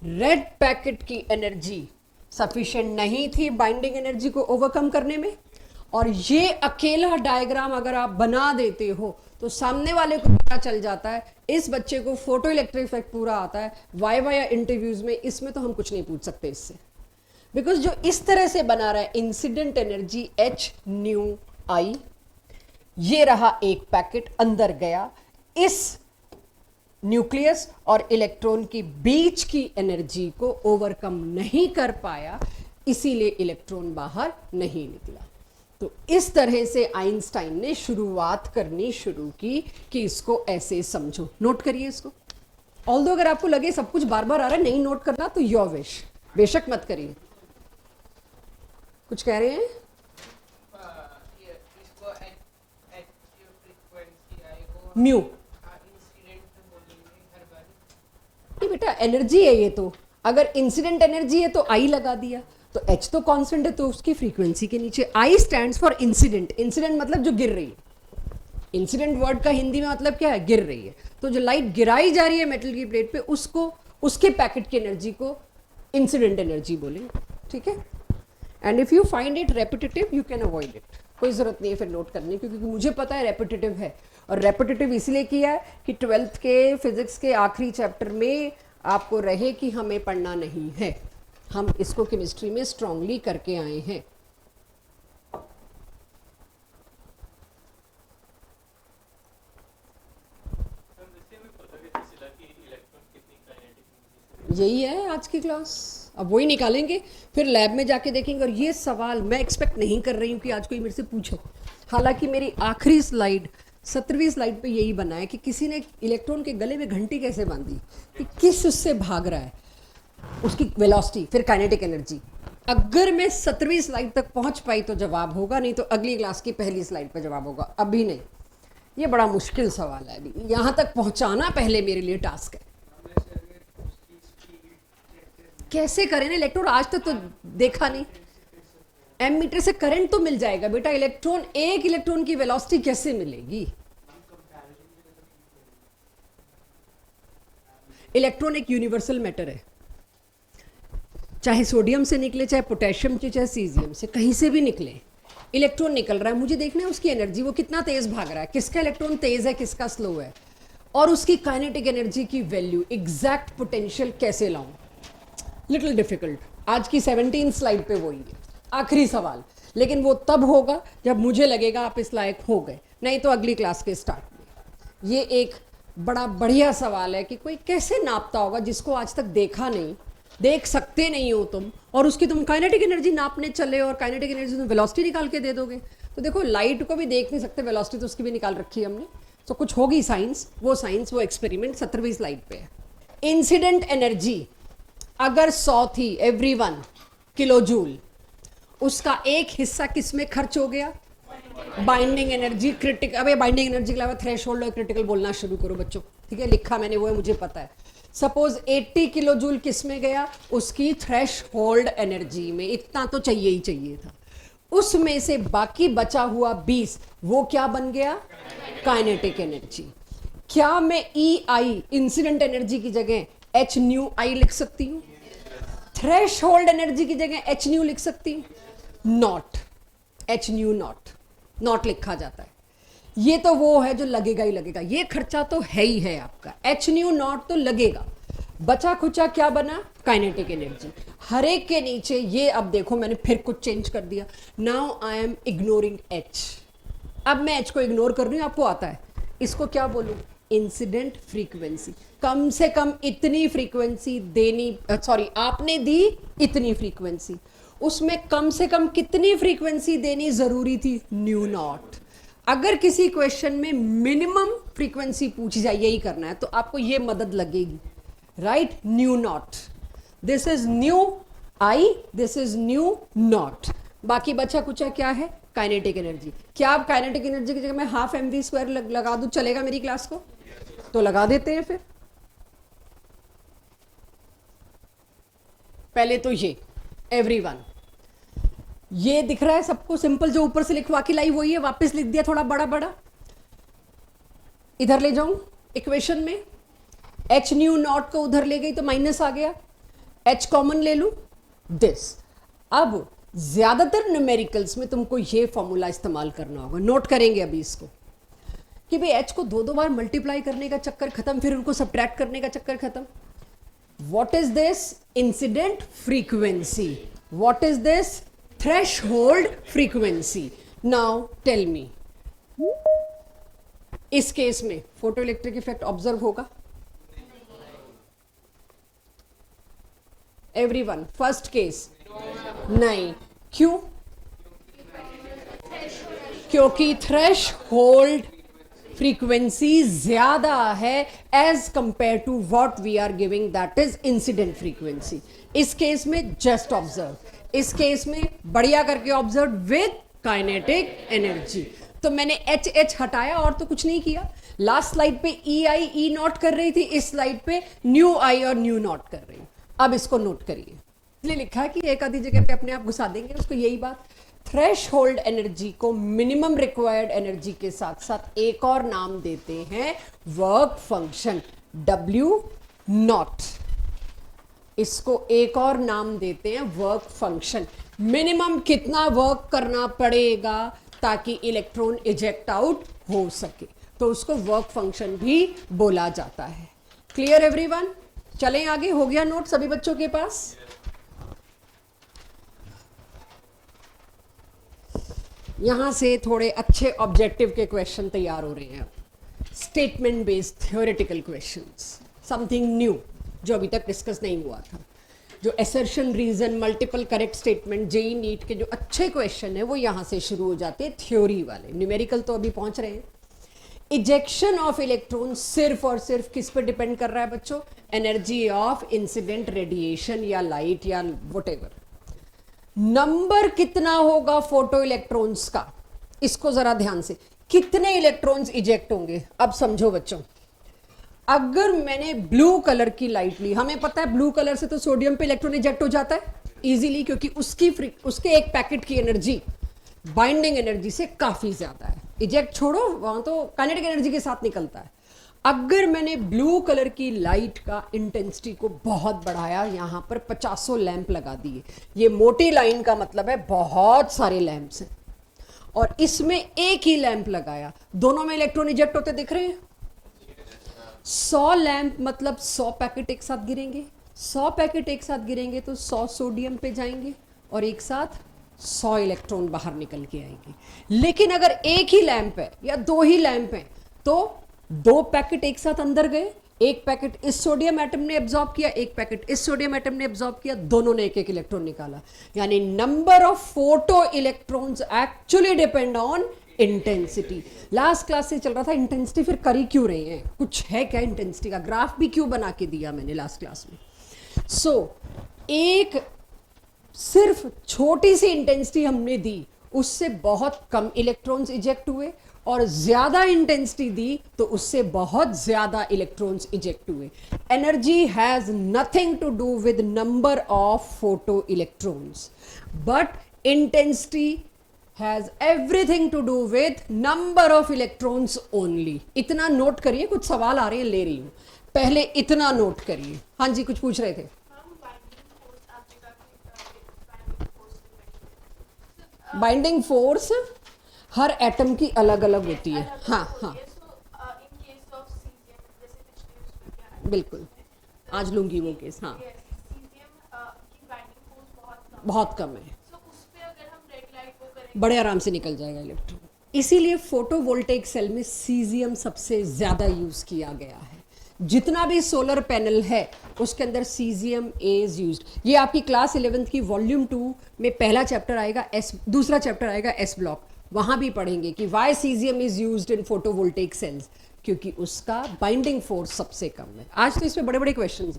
रेड पैकेट की एनर्जी सफिशिएंट नहीं थी बाइंडिंग एनर्जी को ओवरकम करने में, और ये अकेला डायग्राम अगर आप बना देते हो तो सामने वाले को पता चल जाता है इस बच्चे को फोटो इलेक्ट्रिक इफेक्ट पूरा आता है। वाइवा या इंटरव्यूज में इसमें तो हम कुछ नहीं पूछ सकते इससे, बिकॉज जो इस तरह से बना रहा है इंसिडेंट एनर्जी एच न्यू आई, ये रहा एक पैकेट अंदर गया, इस न्यूक्लियस और इलेक्ट्रॉन की बीच की एनर्जी को ओवरकम नहीं कर पाया, इसीलिए इलेक्ट्रॉन बाहर नहीं निकला। तो इस तरह से आइंस्टाइन ने शुरुआत करनी शुरू की कि इसको ऐसे समझो। नोट करिए इसको। ऑल्दो अगर आपको लगे सब कुछ बार बार आ रहा है, नहीं नोट करना तो योर विश, बेशक मत करिए। कुछ कह रहे हैं? म्यू नहीं बेटा, एनर्जी है ये तो। अगर इंसिडेंट एनर्जी है तो आई लगा दिया, तो एच तो कांस्टेंट है तो उसकी फ्रीक्वेंसी के नीचे आई स्टैंड्स फॉर इंसिडेंट। इंसिडेंट मतलब जो गिर रही है। इंसिडेंट वर्ड का हिंदी में मतलब क्या है? गिर रही है। तो जो लाइट गिराई जा रही है मेटल की प्लेट पे, उसको, उसके पैकेट की एनर्जी को इंसिडेंट एनर्जी बोलेंगे। ठीक है, and if you find it repetitive you can avoid it. कोई जरूरत नहीं है फिर नोट करने की, क्योंकि मुझे पता है रेपिटेटिव है। और रेपिटेटिव इसलिए किया है कि 12th के फिजिक्स के आखिरी चैप्टर में आपको रहे कि हमें पढ़ना नहीं है, हम इसको केमिस्ट्री में स्ट्रांगली करके आए हैं। यही है आज की क्लास, अब वही निकालेंगे, फिर लैब में जाके देखेंगे। और ये सवाल मैं एक्सपेक्ट नहीं कर रही हूँ कि आज कोई मेरे से पूछे। हालांकि मेरी आखिरी स्लाइड 17वीं स्लाइड पे यही बना है कि किसी ने इलेक्ट्रॉन के गले में घंटी कैसे बांधी, कि किस उससे भाग रहा है, उसकी वेलोसिटी, फिर काइनेटिक एनर्जी। अगर मैं 17वीं स्लाइड तक पहुंच पाई तो जवाब होगा, नहीं तो अगली क्लास की पहली स्लाइड पर जवाब होगा, अभी नहीं। ये बड़ा मुश्किल सवाल है, अभी यहाँ तक पहुँचाना पहले मेरे लिए टास्क है। कैसे करें ना, इलेक्ट्रॉन आज तक तो देखा नहीं। एमीटर से करंट तो मिल जाएगा बेटा, इलेक्ट्रॉन, एक इलेक्ट्रॉन की वेलोसिटी कैसे मिलेगी? इलेक्ट्रॉन एक यूनिवर्सल मैटर है, चाहे सोडियम से निकले, चाहे पोटेशियम से, चाहे सीजियम से, कहीं से भी निकले, इलेक्ट्रॉन निकल रहा है, मुझे देखना है उसकी एनर्जी, वो कितना तेज भाग रहा है, किसका इलेक्ट्रॉन तेज है, किसका स्लो है, और उसकी काइनेटिक एनर्जी की वैल्यू, एग्जैक्ट पोटेंशियल कैसे लाऊं। Little difficult. आज की 17 स्लाइड पे वही है आखिरी सवाल, लेकिन वो तब होगा जब मुझे लगेगा आप इस लायक हो गए, नहीं तो अगली क्लास के स्टार्ट में। ये एक बड़ा बढ़िया सवाल है कि कोई कैसे नापता होगा जिसको आज तक देखा नहीं, देख सकते नहीं हो तुम, और उसकी तुम काइनेटिक एनर्जी नापने चले और काइनेटिक एनर्जी तुम वेलोसिटी निकाल के दे दोगे। तो देखो लाइट को भी देख नहीं सकते, वेलोसिटी तो उसकी भी निकाल रखी है हमने, तो कुछ होगी साइंस, वो एक्सपेरिमेंट 17वीं स्लाइड पे है। इंसिडेंट एनर्जी अगर 100 थी, एवरीवन किलो जूल, उसका एक हिस्सा किस में खर्च हो गया, बाइंडिंग एनर्जी, क्रिटिकल। अब ये बाइंडिंग एनर्जी के अलावा थ्रेशोल्ड और क्रिटिकल बोलना शुरू करो बच्चों, ठीक है, लिखा मैंने वो है, मुझे पता है। सपोज 80 किलो जूल किस में गया, उसकी थ्रेशोल्ड एनर्जी में, इतना तो चाहिए ही चाहिए था, उसमें से बाकी बचा हुआ 20 वो क्या बन गया, काइनेटिक एनर्जी। क्या मैं EI इंसिडेंट एनर्जी की जगह H न्यू I लिख सकती हूँ, थ्रेशोल्ड एनर्जी की जगह H न्यू लिख सकती हूँ, नॉट, H न्यू नॉट लिखा जाता है। ये तो वो है जो लगेगा ही लगेगा, ये खर्चा तो है ही है आपका, H न्यू नॉट तो लगेगा, बचा खुचा क्या बना, काइनेटिक एनर्जी। हर एक के नीचे ये, अब देखो मैंने फिर कुछ चेंज कर दिया, now I am ignoring H। अब मैं H को इग्नोर कर रही हूँ, आपको आता है, इसको क्या बोलूं, इंसिडेंट फ्रीक्वेंसी। कम से कम इतनी फ्रीक्वेंसी देनी, सॉरी आपने दी इतनी फ्रीक्वेंसी, उसमें कम से कम कितनी फ्रीक्वेंसी देनी जरूरी थी, न्यू नॉट। अगर किसी क्वेश्चन में मिनिमम फ्रीक्वेंसी पूछी जाए, यही करना है, तो आपको ये मदद लगेगी, right, new not, this is new I, this is new not. बाकी बचा कुचा क्या है, काइनेटिक एनर्जी। क्या आप काइनेटिक एनर्जी की जगह मैं हाफ mv² लगा दूं, चलेगा मेरी क्लास को, तो लगा देते हैं फिर। पहले तो ये एवरीवन, ये दिख रहा है सबको, सिंपल जो ऊपर से लिखवा के लाई वही है, वापस लिख दिया थोड़ा बड़ा बड़ा, इधर ले जाऊं इक्वेशन में, H न्यू नॉट को उधर ले गई तो माइनस आ गया, H कॉमन ले लूं, दिस। अब ज्यादातर न्यूमेरिकल्स में तुमको ये फॉर्मूला इस्तेमाल करना होगा, नोट करेंगे अभी इसको, कि भाई H को दो बार मल्टीप्लाई करने का चक्कर खत्म, फिर उनको सब्ट्रैक्ट करने का चक्कर खत्म। What is this, incident frequency, what is this, threshold frequency. Now tell me, इस केस में फोटो इलेक्ट्रिक इफेक्ट ऑब्जर्व होगा, एवरीवन, फर्स्ट केस नहीं, क्यों, क्योंकि थ्रेशोल्ड फ्रीक्वेंसी ज्यादा है as compare to what we are giving, that is incident frequency. इस case में जस्ट ऑब्जर्व, इस केस में बढ़िया करके ऑब्जर्व विद काइनेटिक एनर्जी। तो मैंने H हटाया और तो कुछ नहीं किया। लास्ट स्लाइड पे EI E नॉट कर रही थी, इस स्लाइड पे न्यू I और न्यू नॉट कर रही हूं। अब इसको नोट करिए, इसलिए लिखा है कि एक आधी जगह पे अपने आप घुसा देंगे उसको, यही बात। थ्रेशोल्ड एनर्जी को मिनिमम रिक्वायर्ड एनर्जी के साथ साथ एक और नाम देते हैं, वर्क फंक्शन, W नॉट। इसको एक और नाम देते हैं वर्क फंक्शन। मिनिमम कितना वर्क करना पड़ेगा ताकि इलेक्ट्रॉन इजेक्ट आउट हो सके, तो उसको वर्क फंक्शन भी बोला जाता है। Clear everyone? चलें आगे, हो गया नोट सभी बच्चों के पास? यहां से थोड़े अच्छे ऑब्जेक्टिव के क्वेश्चन तैयार हो रहे हैं, statement based theoretical questions, something new जो अभी तक डिस्कस नहीं हुआ था। जो assertion, reason, multiple correct statement, JEE NEET के जो अच्छे क्वेश्चन है वो यहां से शुरू हो जाते हैं, थ्योरी वाले। न्यूमेरिकल तो अभी पहुंच रहे हैं। इजेक्शन ऑफ इलेक्ट्रॉन सिर्फ और सिर्फ किस पर डिपेंड कर रहा है बच्चों? एनर्जी ऑफ इंसिडेंट रेडिएशन या लाइट या व्हाटएवर। नंबर कितना होगा फोटो इलेक्ट्रॉन्स का, इसको जरा ध्यान से, कितने इलेक्ट्रॉन्स इजेक्ट होंगे। अब समझो बच्चों, अगर मैंने ब्लू कलर की लाइट ली, हमें पता है ब्लू कलर से तो सोडियम पे इलेक्ट्रॉन इजेक्ट हो जाता है इजीली, क्योंकि उसके एक पैकेट की एनर्जी बाइंडिंग एनर्जी से काफी ज्यादा है। इजेक्ट छोड़ो, वहां तो काइनेटिक एनर्जी के साथ निकलता है। अगर मैंने ब्लू कलर की लाइट का इंटेंसिटी को बहुत बढ़ाया, यहां पर 50 लैंप लगा दिए, ये मोटी लाइन का मतलब है बहुत सारे लैंप्स हैं, और इसमें एक ही लैंप लगाया, दोनों में इलेक्ट्रॉन इजेक्ट होते दिख रहे हैं। 100 लैंप मतलब 100 पैकेट एक साथ गिरेंगे, 100 पैकेट एक साथ गिरेंगे तो 100 सोडियम पे जाएंगे और एक साथ 100 इलेक्ट्रॉन बाहर निकल के आएंगे। लेकिन अगर एक ही लैंप है या दो ही लैंप हैं तो 2 पैकेट एक साथ अंदर गए, एक पैकेट इस सोडियम एटम ने एब्जॉर्ब किया, एक पैकेट इस सोडियम एटम ने एब्जॉर्ब किया, दोनों ने एक एक इलेक्ट्रॉन निकाला। यानी number of photo electrons actually depend on intensity. Last class से चल रहा था इंटेंसिटी फिर कर ही क्यों रहे हैं, कुछ है क्या इंटेंसिटी का, ग्राफ भी क्यों बना के दिया मैंने लास्ट क्लास में। एक सिर्फ छोटी सी इंटेंसिटी हमने दी, उससे बहुत कम इलेक्ट्रॉन्स इजेक्ट हुए, और ज्यादा इंटेंसिटी दी तो उससे बहुत ज्यादा इलेक्ट्रॉन्स इजेक्ट हुए। Energy has nothing to do with number of photo electrons, but intensity has everything to do with number of electrons only. इतना नोट करिए, कुछ सवाल आ रहे हैं, ले रही हूं, पहले इतना नोट करिए। हाँ जी, कुछ पूछ रहे थे। बाइंडिंग फोर्स हर एटम की अलग अलग होती है। हाँ हाँ बिल्कुल, आज लूंगी वो केस। हाँ बहुत कम है, बड़े आराम से निकल जाएगा इलेक्ट्रॉन। इसीलिए फोटोवोल्टेइक सेल में सीजियम सबसे ज्यादा यूज किया गया है। जितना भी सोलर पैनल है उसके अंदर सीजियम इज यूज्ड। ये आपकी क्लास 11th की वॉल्यूम 2 में पहला चैप्टर आएगा, दूसरा चैप्टर आएगा एस ब्लॉक, वहां भी पढ़ेंगे कि why caesium is used in photovoltaic cells, क्योंकि उसका बाइंडिंग फोर्स सबसे कम है। आज तो इसमें बड़े बड़े क्वेश्चन हैं,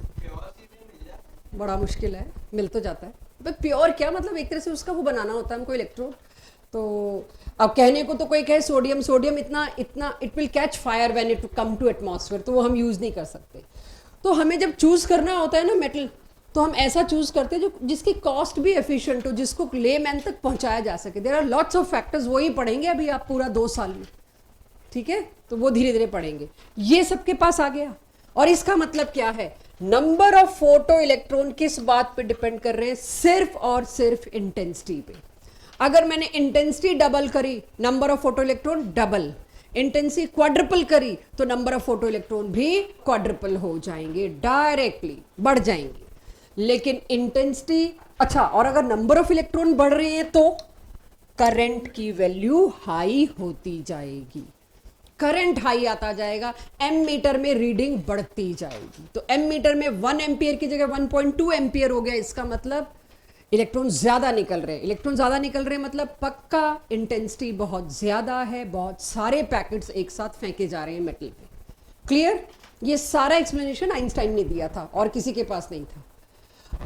बड़ा मुश्किल है, मिल तो जाता है, बट प्योर क्या मतलब, एक तरह से उसका वो बनाना होता है हमको इलेक्ट्रोड। तो अब कहने को तो कोई कहे सोडियम, सोडियम इतना it will catch fire when it come to atmosphere, तो वो हम यूज नहीं कर सकते। तो हमें जब चूज करना होता है ना मेटल, तो हम ऐसा चूज करते हैं जो जिसकी कॉस्ट भी एफिशिएंट हो, जिसको ले मैन तक पहुंचाया जा सके। There are lots of factors, वो ही पढ़ेंगे अभी आप पूरा 2 साल में, ठीक है, तो वो धीरे धीरे पढ़ेंगे। ये सबके पास आ गया, और इसका मतलब क्या है, नंबर ऑफ फोटो इलेक्ट्रॉन किस बात पे डिपेंड कर रहे हैं, सिर्फ और सिर्फ इंटेंसिटी पे। अगर मैंने इंटेंसिटी डबल करी, number of photo electron double, intensity quadruple करी तो नंबर ऑफ फोटो इलेक्ट्रॉन भी क्वाड्रपल हो जाएंगे, डायरेक्टली बढ़ जाएंगे। लेकिन इंटेंसिटी अच्छा, और अगर नंबर ऑफ इलेक्ट्रॉन बढ़ रहे हैं तो करंट की वैल्यू हाई होती जाएगी, करंट हाई आता जाएगा, एम मीटर में रीडिंग बढ़ती जाएगी। तो एम मीटर में 1 एम्पियर की जगह 1.2 एम्पियर हो गया, इसका मतलब इलेक्ट्रॉन ज्यादा निकल रहे हैं। इलेक्ट्रॉन ज्यादा निकल रहे हैं मतलब पक्का इंटेंसिटी बहुत ज्यादा है, बहुत सारे पैकेट्स एक साथ फेंके जा रहे हैं मेटल पे। क्लियर? ये सारा एक्सप्लेनेशन आइंस्टाइन ने दिया था और किसी के पास नहीं था।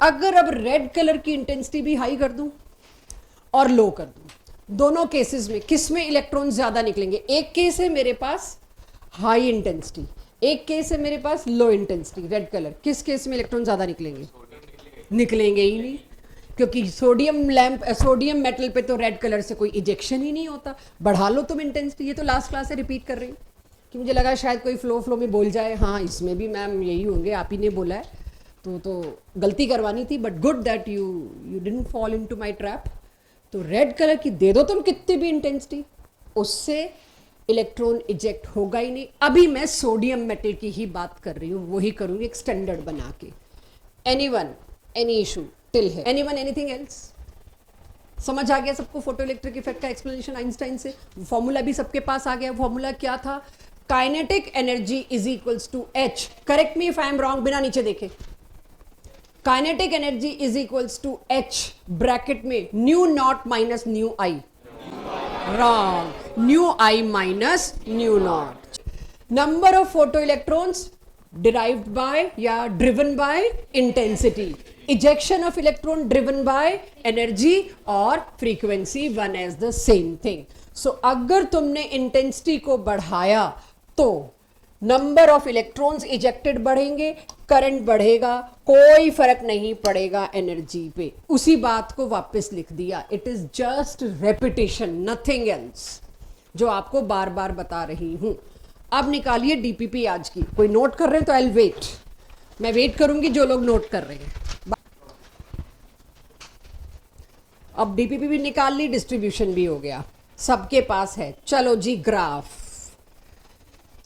अगर अब रेड कलर की इंटेंसिटी भी हाई कर दूं और लो कर दूं, दोनों केसेस में किस में इलेक्ट्रॉन ज्यादा निकलेंगे? एक केस है मेरे पास हाई इंटेंसिटी, एक केस है मेरे पास लो इंटेंसिटी रेड कलर। किस केस में इलेक्ट्रॉन ज्यादा निकलेंगे? निकलेंगे ही नहीं, क्योंकि सोडियम मेटल पे तो रेड कलर से कोई इजेक्शन ही नहीं होता। बढ़ा लो तुम इंटेंसिटी। ये तो लास्ट क्लास से रिपीट कर रही हूँ कि मुझे लगा शायद कोई फ्लो में बोल जाए, हाँ इसमें भी मैम यही होंगे, आप ही ने बोला है, तो गलती करवानी थी, but good that you didn't fall into my trap. तो रेड कलर की दे दो तुम कितनी भी इंटेंसिटी, उससे इलेक्ट्रॉन इजेक्ट होगा ही नहीं। अभी मैं सोडियम मेटल की ही बात कर रही हूँ, वही करूँगी एक स्टैंडर्ड बना के। एनीवन, एनी इशू टिल है? Anyone, anything else? समझ आ गया सबको फोटो इलेक्ट्रिक इफेक्ट का एक्सप्लेनेशन आइंस्टाइन से? फॉर्मूला भी सबके पास आ गया। फॉर्मूला क्या था? Kinetic energy is equals to H, correct me if I am wrong, बिना नीचे देखे। Kinetic energy is equals to H bracket में nu naught minus nu I, wrong, nu I minus nu naught. Number of photo electrons derived by या driven by intensity, ejection of electron driven by energy और frequency, one as the same thing. So अगर तुमने intensity को बढ़ाया तो number of electrons ejected बढ़ेंगे, current बढ़ेगा, कोई फर्क नहीं पड़ेगा एनर्जी पे। उसी बात को वापस लिख दिया। It is just repetition, nothing else, जो आपको बार बार बता रही हूं। अब निकालिए डीपीपी आज की। कोई नोट कर रहे हैं तो आई विल वेट, मैं वेट करूंगी जो लोग नोट कर रहे हैं। अब डीपीपी भी निकाल ली, डिस्ट्रीब्यूशन भी हो गया, सबके पास है। चलो जी ग्राफ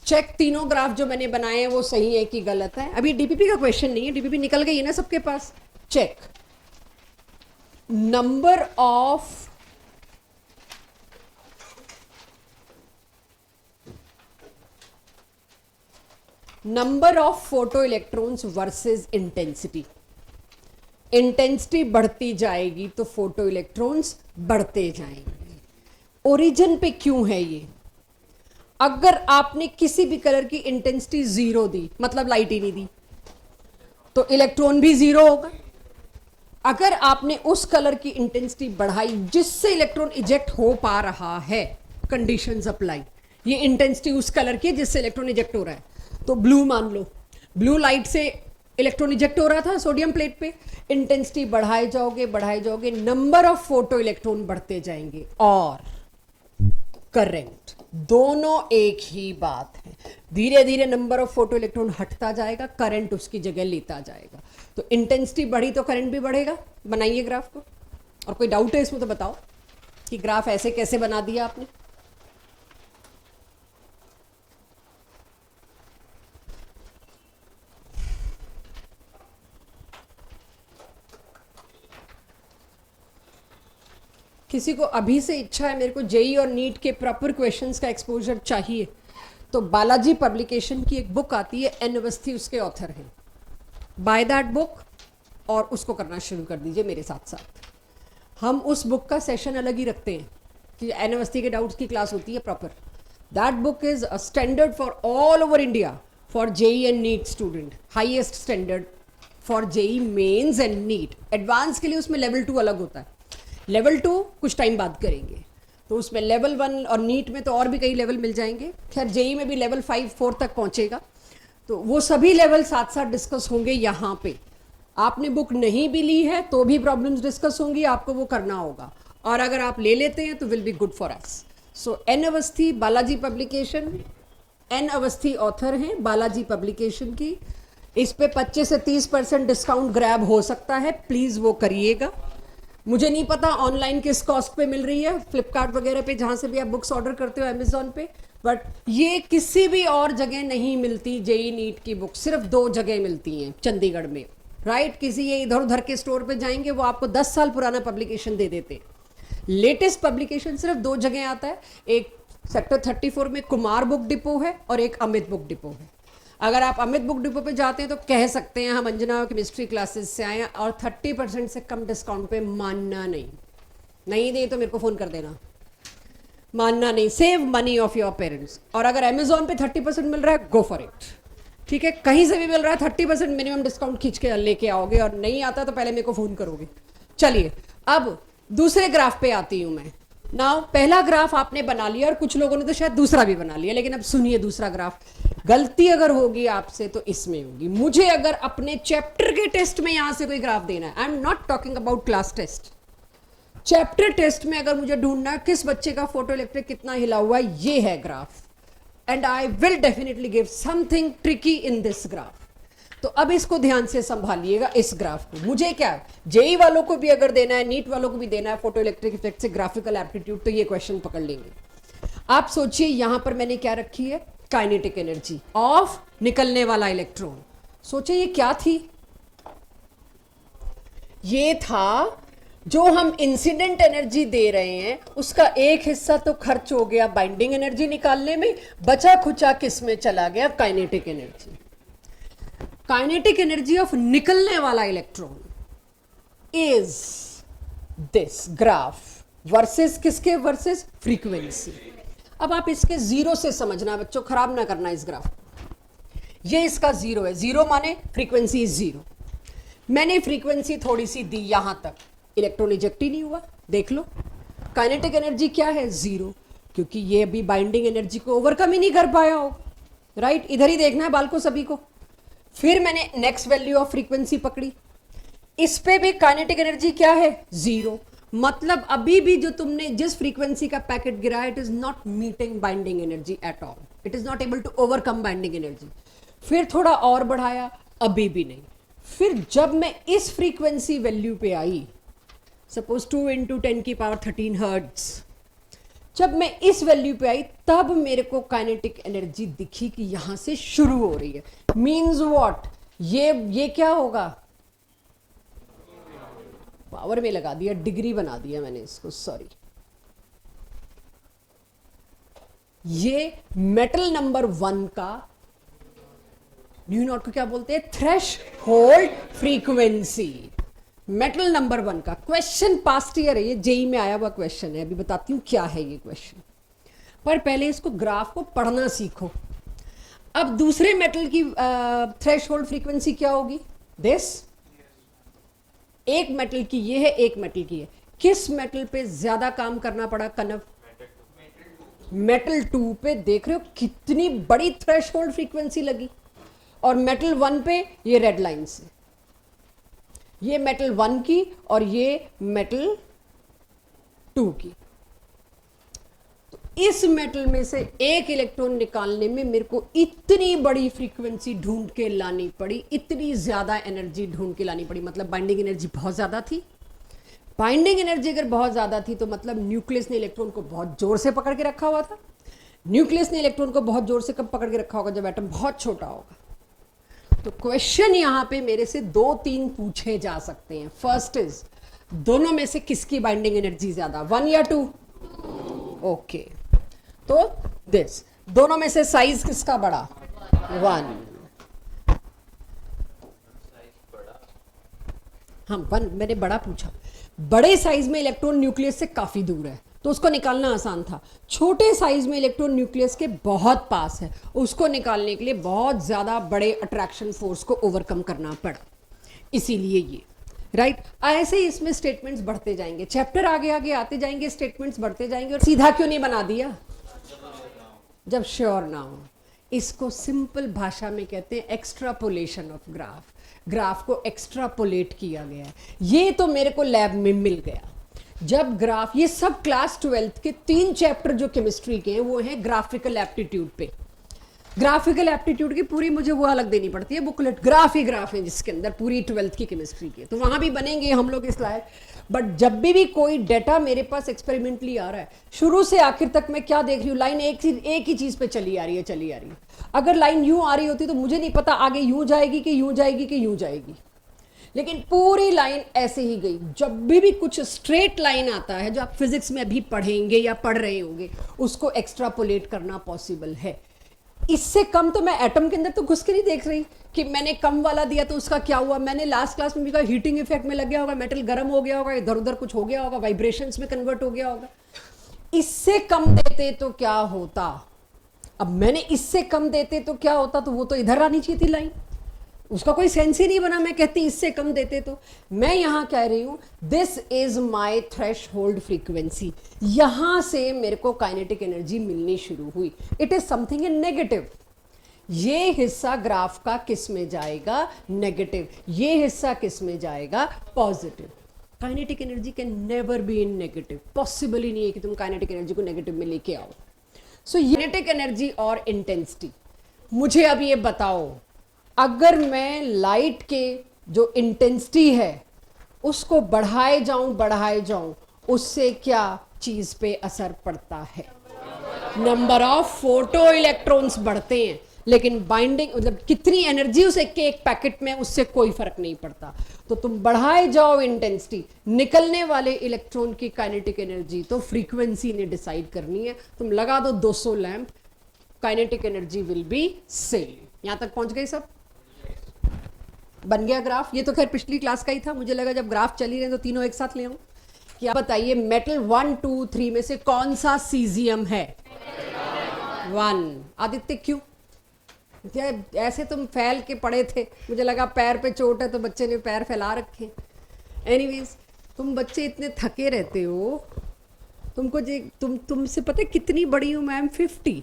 चेक, तीनों ग्राफ जो मैंने बनाए हैं वो सही है कि गलत है। अभी डीपीपी का क्वेश्चन नहीं है, डीपीपी निकल गई है ना सबके पास। Check number of photo electrons versus intensity. Intensity बढ़ती जाएगी तो फोटो इलेक्ट्रॉन्स बढ़ते जाएंगे। ओरिजिन पे क्यों है ये? अगर आपने किसी भी कलर की इंटेंसिटी 0 दी, मतलब लाइट ही नहीं दी, तो इलेक्ट्रॉन भी 0 होगा। अगर आपने उस कलर की इंटेंसिटी बढ़ाई जिससे इलेक्ट्रॉन इजेक्ट हो पा रहा है, कंडीशंस अप्लाई, ये इंटेंसिटी उस कलर की जिससे इलेक्ट्रॉन इजेक्ट हो रहा है, तो ब्लू मान लो, ब्लू लाइट से इलेक्ट्रॉन इजेक्ट हो रहा था सोडियम प्लेट पे, इंटेंसिटी बढ़ाए जाओगे, नंबर ऑफ फोटो इलेक्ट्रॉन बढ़ते जाएंगे। और करंट, दोनों एक ही बात है। धीरे धीरे नंबर ऑफ फोटो इलेक्ट्रॉन हटता जाएगा, करंट उसकी जगह लेता जाएगा। तो इंटेंसिटी बढ़ी तो करंट भी बढ़ेगा। बनाइए ग्राफ को। और कोई डाउट है इसमें तो बताओ कि ग्राफ ऐसे कैसे बना दिया आपने। किसी को अभी से इच्छा है मेरे को जेई और नीट के प्रॉपर क्वेश्चंस का एक्सपोजर चाहिए, तो बालाजी पब्लिकेशन की एक बुक आती है, एन अवस्थी उसके ऑथर हैं। बाय दैट बुक और उसको करना शुरू कर दीजिए मेरे साथ साथ। हम उस बुक का सेशन अलग ही रखते हैं कि एन अवस्थी के डाउट्स की क्लास होती है proper. That book is a standard for all over India for JEE and NEET student, highest standard for JEE mains and NEET. Advance के लिए उसमें लेवल 2 अलग होता है, लेवल 2 कुछ टाइम बाद करेंगे, तो उसमें लेवल 1 और नीट में तो और भी कई लेवल मिल जाएंगे। खैर जेई में भी लेवल 5 4 तक पहुंचेगा, तो वो सभी लेवल साथ साथ डिस्कस होंगे यहाँ पे। आपने बुक नहीं भी ली है तो भी प्रॉब्लम्स डिस्कस होंगी, आपको वो करना होगा। और अगर आप ले लेते हैं तो will be good for us. So N Awasthi, Balaji publication, N Awasthi author हैं बालाजी पब्लिकेशन की। इस पे 25 से 30% डिस्काउंट ग्रैब हो सकता है, प्लीज़ वो करिएगा। मुझे नहीं पता ऑनलाइन किस कॉस्ट पे मिल रही है, फ्लिपकार्ट वगैरह पे, जहाँ से भी आप बुक्स ऑर्डर करते हो, अमेजोन पे, बट ये किसी भी और जगह नहीं मिलती। जेई नीट की बुक सिर्फ 2 जगह मिलती हैं चंडीगढ़ में, राइट। किसी ये इधर उधर के स्टोर पे जाएंगे वो आपको 10 साल पुराना पब्लिकेशन दे देते। लेटेस्ट पब्लिकेशन सिर्फ 2 जगह आता है, एक सेक्टर 34 में कुमार बुक डिपो है और एक अमित बुक डिपो है। अगर आप अमित बुक डिपो पे जाते हैं तो कह सकते हैं हम अंजना केमिस्ट्री क्लासेस से आए हैं और 30% से कम डिस्काउंट पे मानना नहीं दे तो मेरे को फ़ोन कर देना, मानना नहीं। Save money of your parents. और अगर अमेजोन पे 30% मिल रहा है, गो फॉर इट, ठीक है। कहीं से भी मिल रहा है 30% मिनिमम डिस्काउंट खींच के लेके आओगे, और नहीं आता तो पहले मेरे को फ़ोन करोगे। चलिए अब दूसरे ग्राफ पे आती हूँ मैं। नाउ पहला ग्राफ आपने बना लिया और कुछ लोगों ने तो शायद दूसरा भी बना लिया, लेकिन अब सुनिए दूसरा ग्राफ। गलती अगर होगी आपसे तो इसमें होगी। मुझे अगर अपने चैप्टर के टेस्ट में यहां से कोई ग्राफ देना है, I am not talking about class test, chapter test में अगर मुझे ढूंढना है किस बच्चे का फोटो इलेक्ट्रिक कितना हिला हुआ है, ये है graph, and I will definitely give something tricky in this graph. तो अब इसको ध्यान से संभालिएगा इस ग्राफ को। मुझे क्या, जेई वालों को भी अगर देना है, नीट वालों को भी देना है फोटो इलेक्ट्रिक इफेक्ट से ग्राफिकल एप्टीट्यूड, तो ये क्वेश्चन पकड़ लेंगे। आप सोचिए यहां पर मैंने क्या रखी है, काइनेटिक एनर्जी ऑफ निकलने वाला इलेक्ट्रॉन। सोचिए ये क्या थी, ये था जो हम इंसिडेंट एनर्जी दे रहे हैं उसका एक हिस्सा तो खर्च हो गया बाइंडिंग एनर्जी निकालने में, बचा खुचा किस में चला गया, kinetic energy. Kinetic energy of निकलने वाला electron is this graph versus किसके, वर्सेस फ्रीक्वेंसी। अब आप इसके 0 से समझना बच्चों, खराब ना करना इस ग्राफ। ये इसका 0 है, 0 माने फ्रीक्वेंसी इज 0। मैंने फ्रीक्वेंसी थोड़ी सी दी यहां तक, इलेक्ट्रॉन इजेक्ट ही नहीं हुआ, देख लो। काइनेटिक एनर्जी क्या है, 0, क्योंकि ये अभी बाइंडिंग एनर्जी को ओवरकम ही नहीं कर पाया हो, राइट। इधर ही देखना है बाल को सभी को। फिर मैंने नेक्स्ट वैल्यू ऑफ फ्रीक्वेंसी पकड़ी, इस पे भी काइनेटिक एनर्जी क्या है, 0, मतलब अभी भी जो तुमने जिस फ्रीक्वेंसी का पैकेट गिरा है, it is not meeting binding energy at all, it is not able to overcome binding energy. फिर थोड़ा और बढ़ाया, अभी भी नहीं। फिर जब मैं इस फ्रीक्वेंसी वैल्यू पे आई, सपोज 2 × 10⁻13 हर्ट्ज, जब मैं इस वैल्यू पे आई तब मेरे को काइनेटिक एनर्जी दिखी कि यहां से शुरू हो रही है। मीन्स व्हाट, ये क्या होगा, पावर में लगा दिया, डिग्री बना दिया मैंने इसको, सॉरी। ये मेटल नंबर 1 का न्यू नॉट को क्या बोलते हैं, threshold frequency. Metal number 1 का क्वेश्चन पास्ट ईयर है, ये जेई में आया हुआ क्वेश्चन है, अभी बताती हूं क्या है ये क्वेश्चन। पर पहले इसको ग्राफ को पढ़ना सीखो। अब दूसरे मेटल की थ्रेश होल्ड फ्रीक्वेंसी क्या होगी, दिस। एक मेटल की ये है, एक मेटल की है। किस मेटल पे ज्यादा काम करना पड़ा कनव, मेटल 2 पे। देख रहे हो कितनी बड़ी थ्रेश होल्ड फ्रीक्वेंसी लगी। और मेटल 1 पे ये रेड लाइन से, ये मेटल 1 की और ये मेटल 2 की। तो इस मेटल में से एक इलेक्ट्रॉन निकालने में मेरे को इतनी बड़ी फ्रीक्वेंसी ढूंढ के लानी पड़ी, इतनी ज्यादा एनर्जी ढूंढ के लानी पड़ी। मतलब बाइंडिंग एनर्जी बहुत ज्यादा थी। बाइंडिंग एनर्जी अगर बहुत ज्यादा थी तो मतलब न्यूक्लियस ने इलेक्ट्रॉन को बहुत जोर से पकड़ के रखा हुआ था। न्यूक्लियस ने इलेक्ट्रॉन को बहुत जोर से कब पकड़ के रखा होगा, जब एटम बहुत छोटा होगा। तो क्वेश्चन यहां पे मेरे से 2-3 पूछे जा सकते हैं। फर्स्ट इज, दोनों में से किसकी बाइंडिंग एनर्जी ज्यादा, 1 या 2? ओके, तो दिस, दोनों में से साइज किसका बड़ा, 1। हाँ 1 मैंने बड़ा पूछा। बड़े साइज में इलेक्ट्रॉन न्यूक्लियस से काफी दूर है तो उसको निकालना आसान था। छोटे साइज में इलेक्ट्रॉन न्यूक्लियस के बहुत पास है, उसको निकालने के लिए बहुत ज्यादा बड़े अट्रैक्शन फोर्स को ओवरकम करना पड़ा, इसीलिए ये राइट। ऐसे ही इसमें स्टेटमेंट्स बढ़ते जाएंगे, चैप्टर आगे आगे आते जाएंगे, स्टेटमेंट्स बढ़ते जाएंगे। और सीधा क्यों नहीं बना दिया, जब श्योर ना हो। इसको सिंपल भाषा में कहते हैं एक्स्ट्रापोलेशन ऑफ ग्राफ। ग्राफ को एक्स्ट्रापोलेट किया गया है। ये तो मेरे को लैब में मिल गया जब ग्राफ, ये सब क्लास 12th के 3 चैप्टर जो केमिस्ट्री के हैं वो हैं ग्राफिकल एप्टीट्यूड पे। ग्राफिकल एप्टीट्यूड की पूरी मुझे वो अलग देनी पड़ती है बुकलेट, ग्राफ ही ग्राफ है जिसके अंदर पूरी 12th की केमिस्ट्री की, तो वहां भी बनेंगे हम लोग इस लायक। बट जब भी कोई डेटा मेरे पास एक्सपेरिमेंटली आ रहा है, शुरू से आखिर तक मैं क्या देख रही हूँ, लाइन एक ही चीज पे चली आ रही है। अगर लाइन यूं आ रही होती तो मुझे नहीं पता आगे यूं जाएगी कि यूं जाएगी कि यूं जाएगी, लेकिन पूरी लाइन ऐसे ही गई। जब भी कुछ स्ट्रेट लाइन आता है जो आप फिजिक्स में अभी पढ़ेंगे या पढ़ रहे होंगे, उसको एक्स्ट्रापोलेट करना पॉसिबल है। इससे कम तो मैं एटम के अंदर तो घुस के नहीं देख रही कि मैंने कम वाला दिया तो उसका क्या हुआ। मैंने लास्ट क्लास में भी कहा हीटिंग इफेक्ट में लग गया होगा, मेटल गर्म हो गया होगा, इधर उधर कुछ हो गया होगा, वाइब्रेशंस में कन्वर्ट हो गया होगा। इससे कम देते तो क्या होता, अब मैंने इससे कम देते तो क्या होता, तो वो तो इधर आनी चाहिए थी लाइन, उसका कोई सेंस ही नहीं बना। मैं कहती इससे कम देते तो, मैं यहां कह रही हूं this is my threshold frequency. यहां से मेरे को काइनेटिक एनर्जी मिलनी शुरू हुई। It is something in negative. ये हिस्सा ग्राफ का किस में जाएगा, नेगेटिव। ये हिस्सा किस में जाएगा, positive. Kinetic energy can never be in negative, possible ही नहीं है कि तुम काइनेटिक एनर्जी को नेगेटिव में लेके आओ। सो काइनेटिक एनर्जी और इंटेंसिटी, मुझे अब ये बताओ, अगर मैं लाइट के जो इंटेंसिटी है उसको बढ़ाए जाऊं उससे क्या चीज पे असर पड़ता है, नंबर ऑफ फोटो इलेक्ट्रॉन्स बढ़ते हैं, लेकिन बाइंडिंग मतलब कितनी एनर्जी उस एक पैकेट में, उससे कोई फर्क नहीं पड़ता। तो तुम बढ़ाए जाओ इंटेंसिटी, निकलने वाले इलेक्ट्रॉन की काइनेटिक एनर्जी तो फ्रीक्वेंसी ने डिसाइड करनी है। तुम लगा दो 200 lamp, kinetic energy will be same. यहां तक पहुंच गए सब, बन गया ग्राफ। ये तो खैर पिछली क्लास का ही था, मुझे लगा जब ग्राफ चल ही रहे तो तीनों एक साथ ले आऊं। क्या बताइए, मेटल 1, 2, 3 में से कौन सा सीजियम है, 1। आदित्य क्यों, ऐसे तुम फैल के पड़े थे, मुझे लगा पैर पे चोट है तो बच्चे ने पैर फैला रखे। एनीवेज, तुम बच्चे इतने थके रहते हो, तुमको तुमसे पता है कितनी बड़ी हूं मैम, 50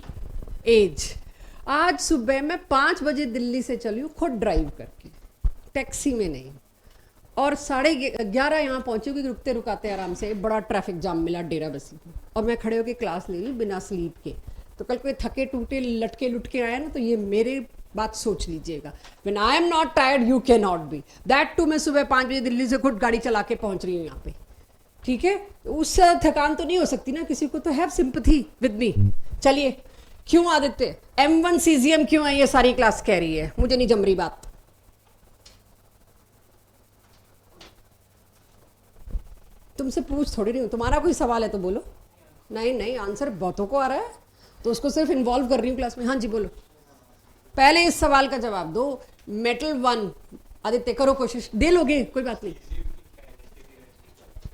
एज। आज सुबह मैं 5 बजे दिल्ली से चली हूँ खुद ड्राइव करके, टैक्सी में नहीं, और 11:30 यहाँ पहुंची क्योंकि रुकते रुकाते आराम से बड़ा ट्रैफिक जाम मिला डेरा बसी में, और मैं खड़े होकर क्लास ले ली बिना स्लीप के। तो कल कोई थके टूटे लटके लुटके आया ना, तो ये मेरे बात सोच लीजिएगा, when I am not tired you can not be. That too मैं सुबह 5 बजे दिल्ली से खुद गाड़ी चला के पहुंच रही हूँ यहाँ पे, ठीक है। उससे थकान तो नहीं हो सकती ना किसी को, तो हैव सिंपैथी विद मी। चलिए, क्यों आदित्य M1 सीजियम क्यों है, ये सारी क्लास कह रही है, मुझे नहीं जम रही बात। तुमसे पूछ थोड़ी रही हूँ, तुम्हारा कोई सवाल है तो बोलो। नहीं नहीं, आंसर बहुतों को आ रहा है, तो उसको सिर्फ इन्वॉल्व कर रही हूँ क्लास में। हाँ जी बोलो, पहले इस सवाल का जवाब दो। मेटल 1, आदित्य करो कोशिश, दे लोगे कोई बात नहीं।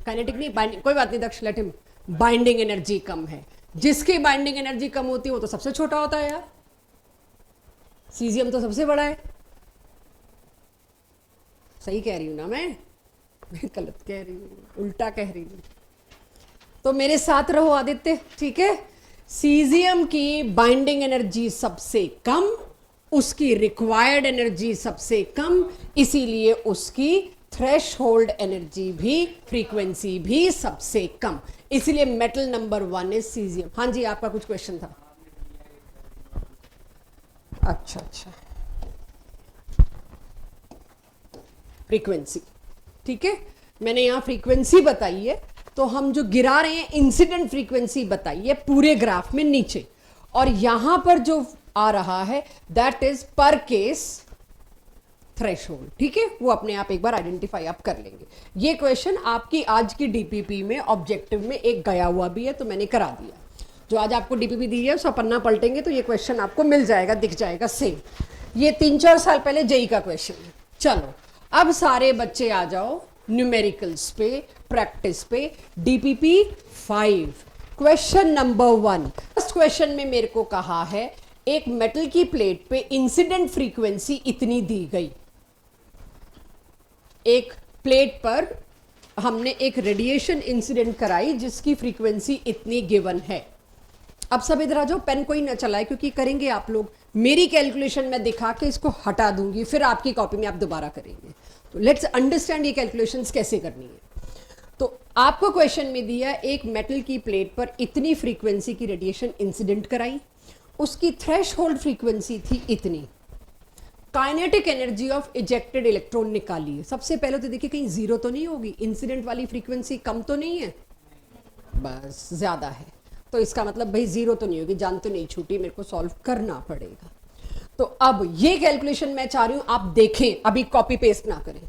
काइनेटिक नहीं, बाइंडिंग, कोई बात नहीं दक्ष, लेट हिम। बाइंडिंग एनर्जी कम है, जिसकी बाइंडिंग एनर्जी कम होती है वो तो सबसे छोटा होता है यार। सीजियम तो सबसे बड़ा है। सही कह रही हूं ना मैं गलत कह रही हूँ, उल्टा कह रही हूँ। तो मेरे साथ रहो आदित्य, ठीक है। सीजियम की बाइंडिंग एनर्जी सबसे कम, उसकी रिक्वायर्ड एनर्जी सबसे कम, इसीलिए उसकी थ्रेशहोल्ड एनर्जी भी, फ्रीक्वेंसी भी सबसे कम, इसीलिए मेटल नंबर 1 इज सीजियम। हाँ जी, आपका कुछ क्वेश्चन था? अच्छा अच्छा, फ्रीक्वेंसी, ठीक है। मैंने यहां फ्रीक्वेंसी बताई है, तो हम जो गिरा रहे हैं इंसिडेंट फ्रीक्वेंसी बताई है पूरे ग्राफ में नीचे, और यहां पर जो आ रहा है दैट इज पर केस थ्रेशहोल्ड, ठीक है। वो अपने आप एक बार आइडेंटिफाई आप कर लेंगे। ये क्वेश्चन आपकी आज की डीपीपी में ऑब्जेक्टिव में एक गया हुआ भी है, तो मैंने करा दिया। जो आज आपको डीपीपी दी है उसका पन्ना पलटेंगे तो ये क्वेश्चन आपको मिल जाएगा, दिख जाएगा सेम। ये 3-4 साल पहले जेई का क्वेश्चन है। चलो अब सारे बच्चे आ जाओ न्यूमेरिकल्स पे, प्रैक्टिस पे। DPP 5 question number 1। First question में मेरे को कहा है एक मेटल की प्लेट पे इंसिडेंट फ्रीक्वेंसी इतनी दी गई। एक प्लेट पर हमने एक रेडिएशन इंसिडेंट कराई जिसकी फ्रीक्वेंसी इतनी गिवन है। अब सब इधर आ जाओ, पेन कोई ना चलाए क्योंकि करेंगे आप लोग। मेरी कैलकुलेशन में दिखा के इसको हटा दूंगी, फिर आपकी कॉपी में आप दोबारा करेंगे। तो लेट्स अंडरस्टैंड ये कैलकुलेशंस कैसे करनी है। तो आपको क्वेश्चन में दिया एक मेटल की प्लेट पर इतनी फ्रीक्वेंसी की रेडिएशन इंसिडेंट कराई, उसकी थ्रेशहोल्ड फ्रीक्वेंसी थी इतनी। Kinetic energy of ejected electron निकालिए। सबसे पहले तो देखिए कहीं जीरो तो नहीं होगी, इंसिडेंट वाली फ्रीक्वेंसी कम तो नहीं है, बस ज्यादा है, तो इसका मतलब भाई जीरो तो नहीं होगी, जान तो नहीं छूटी, मेरे को सॉल्व करना पड़ेगा। तो अब ये कैलकुलेशन मैं चाह रही हूं आप देखें, अभी कॉपी पेस्ट ना करें।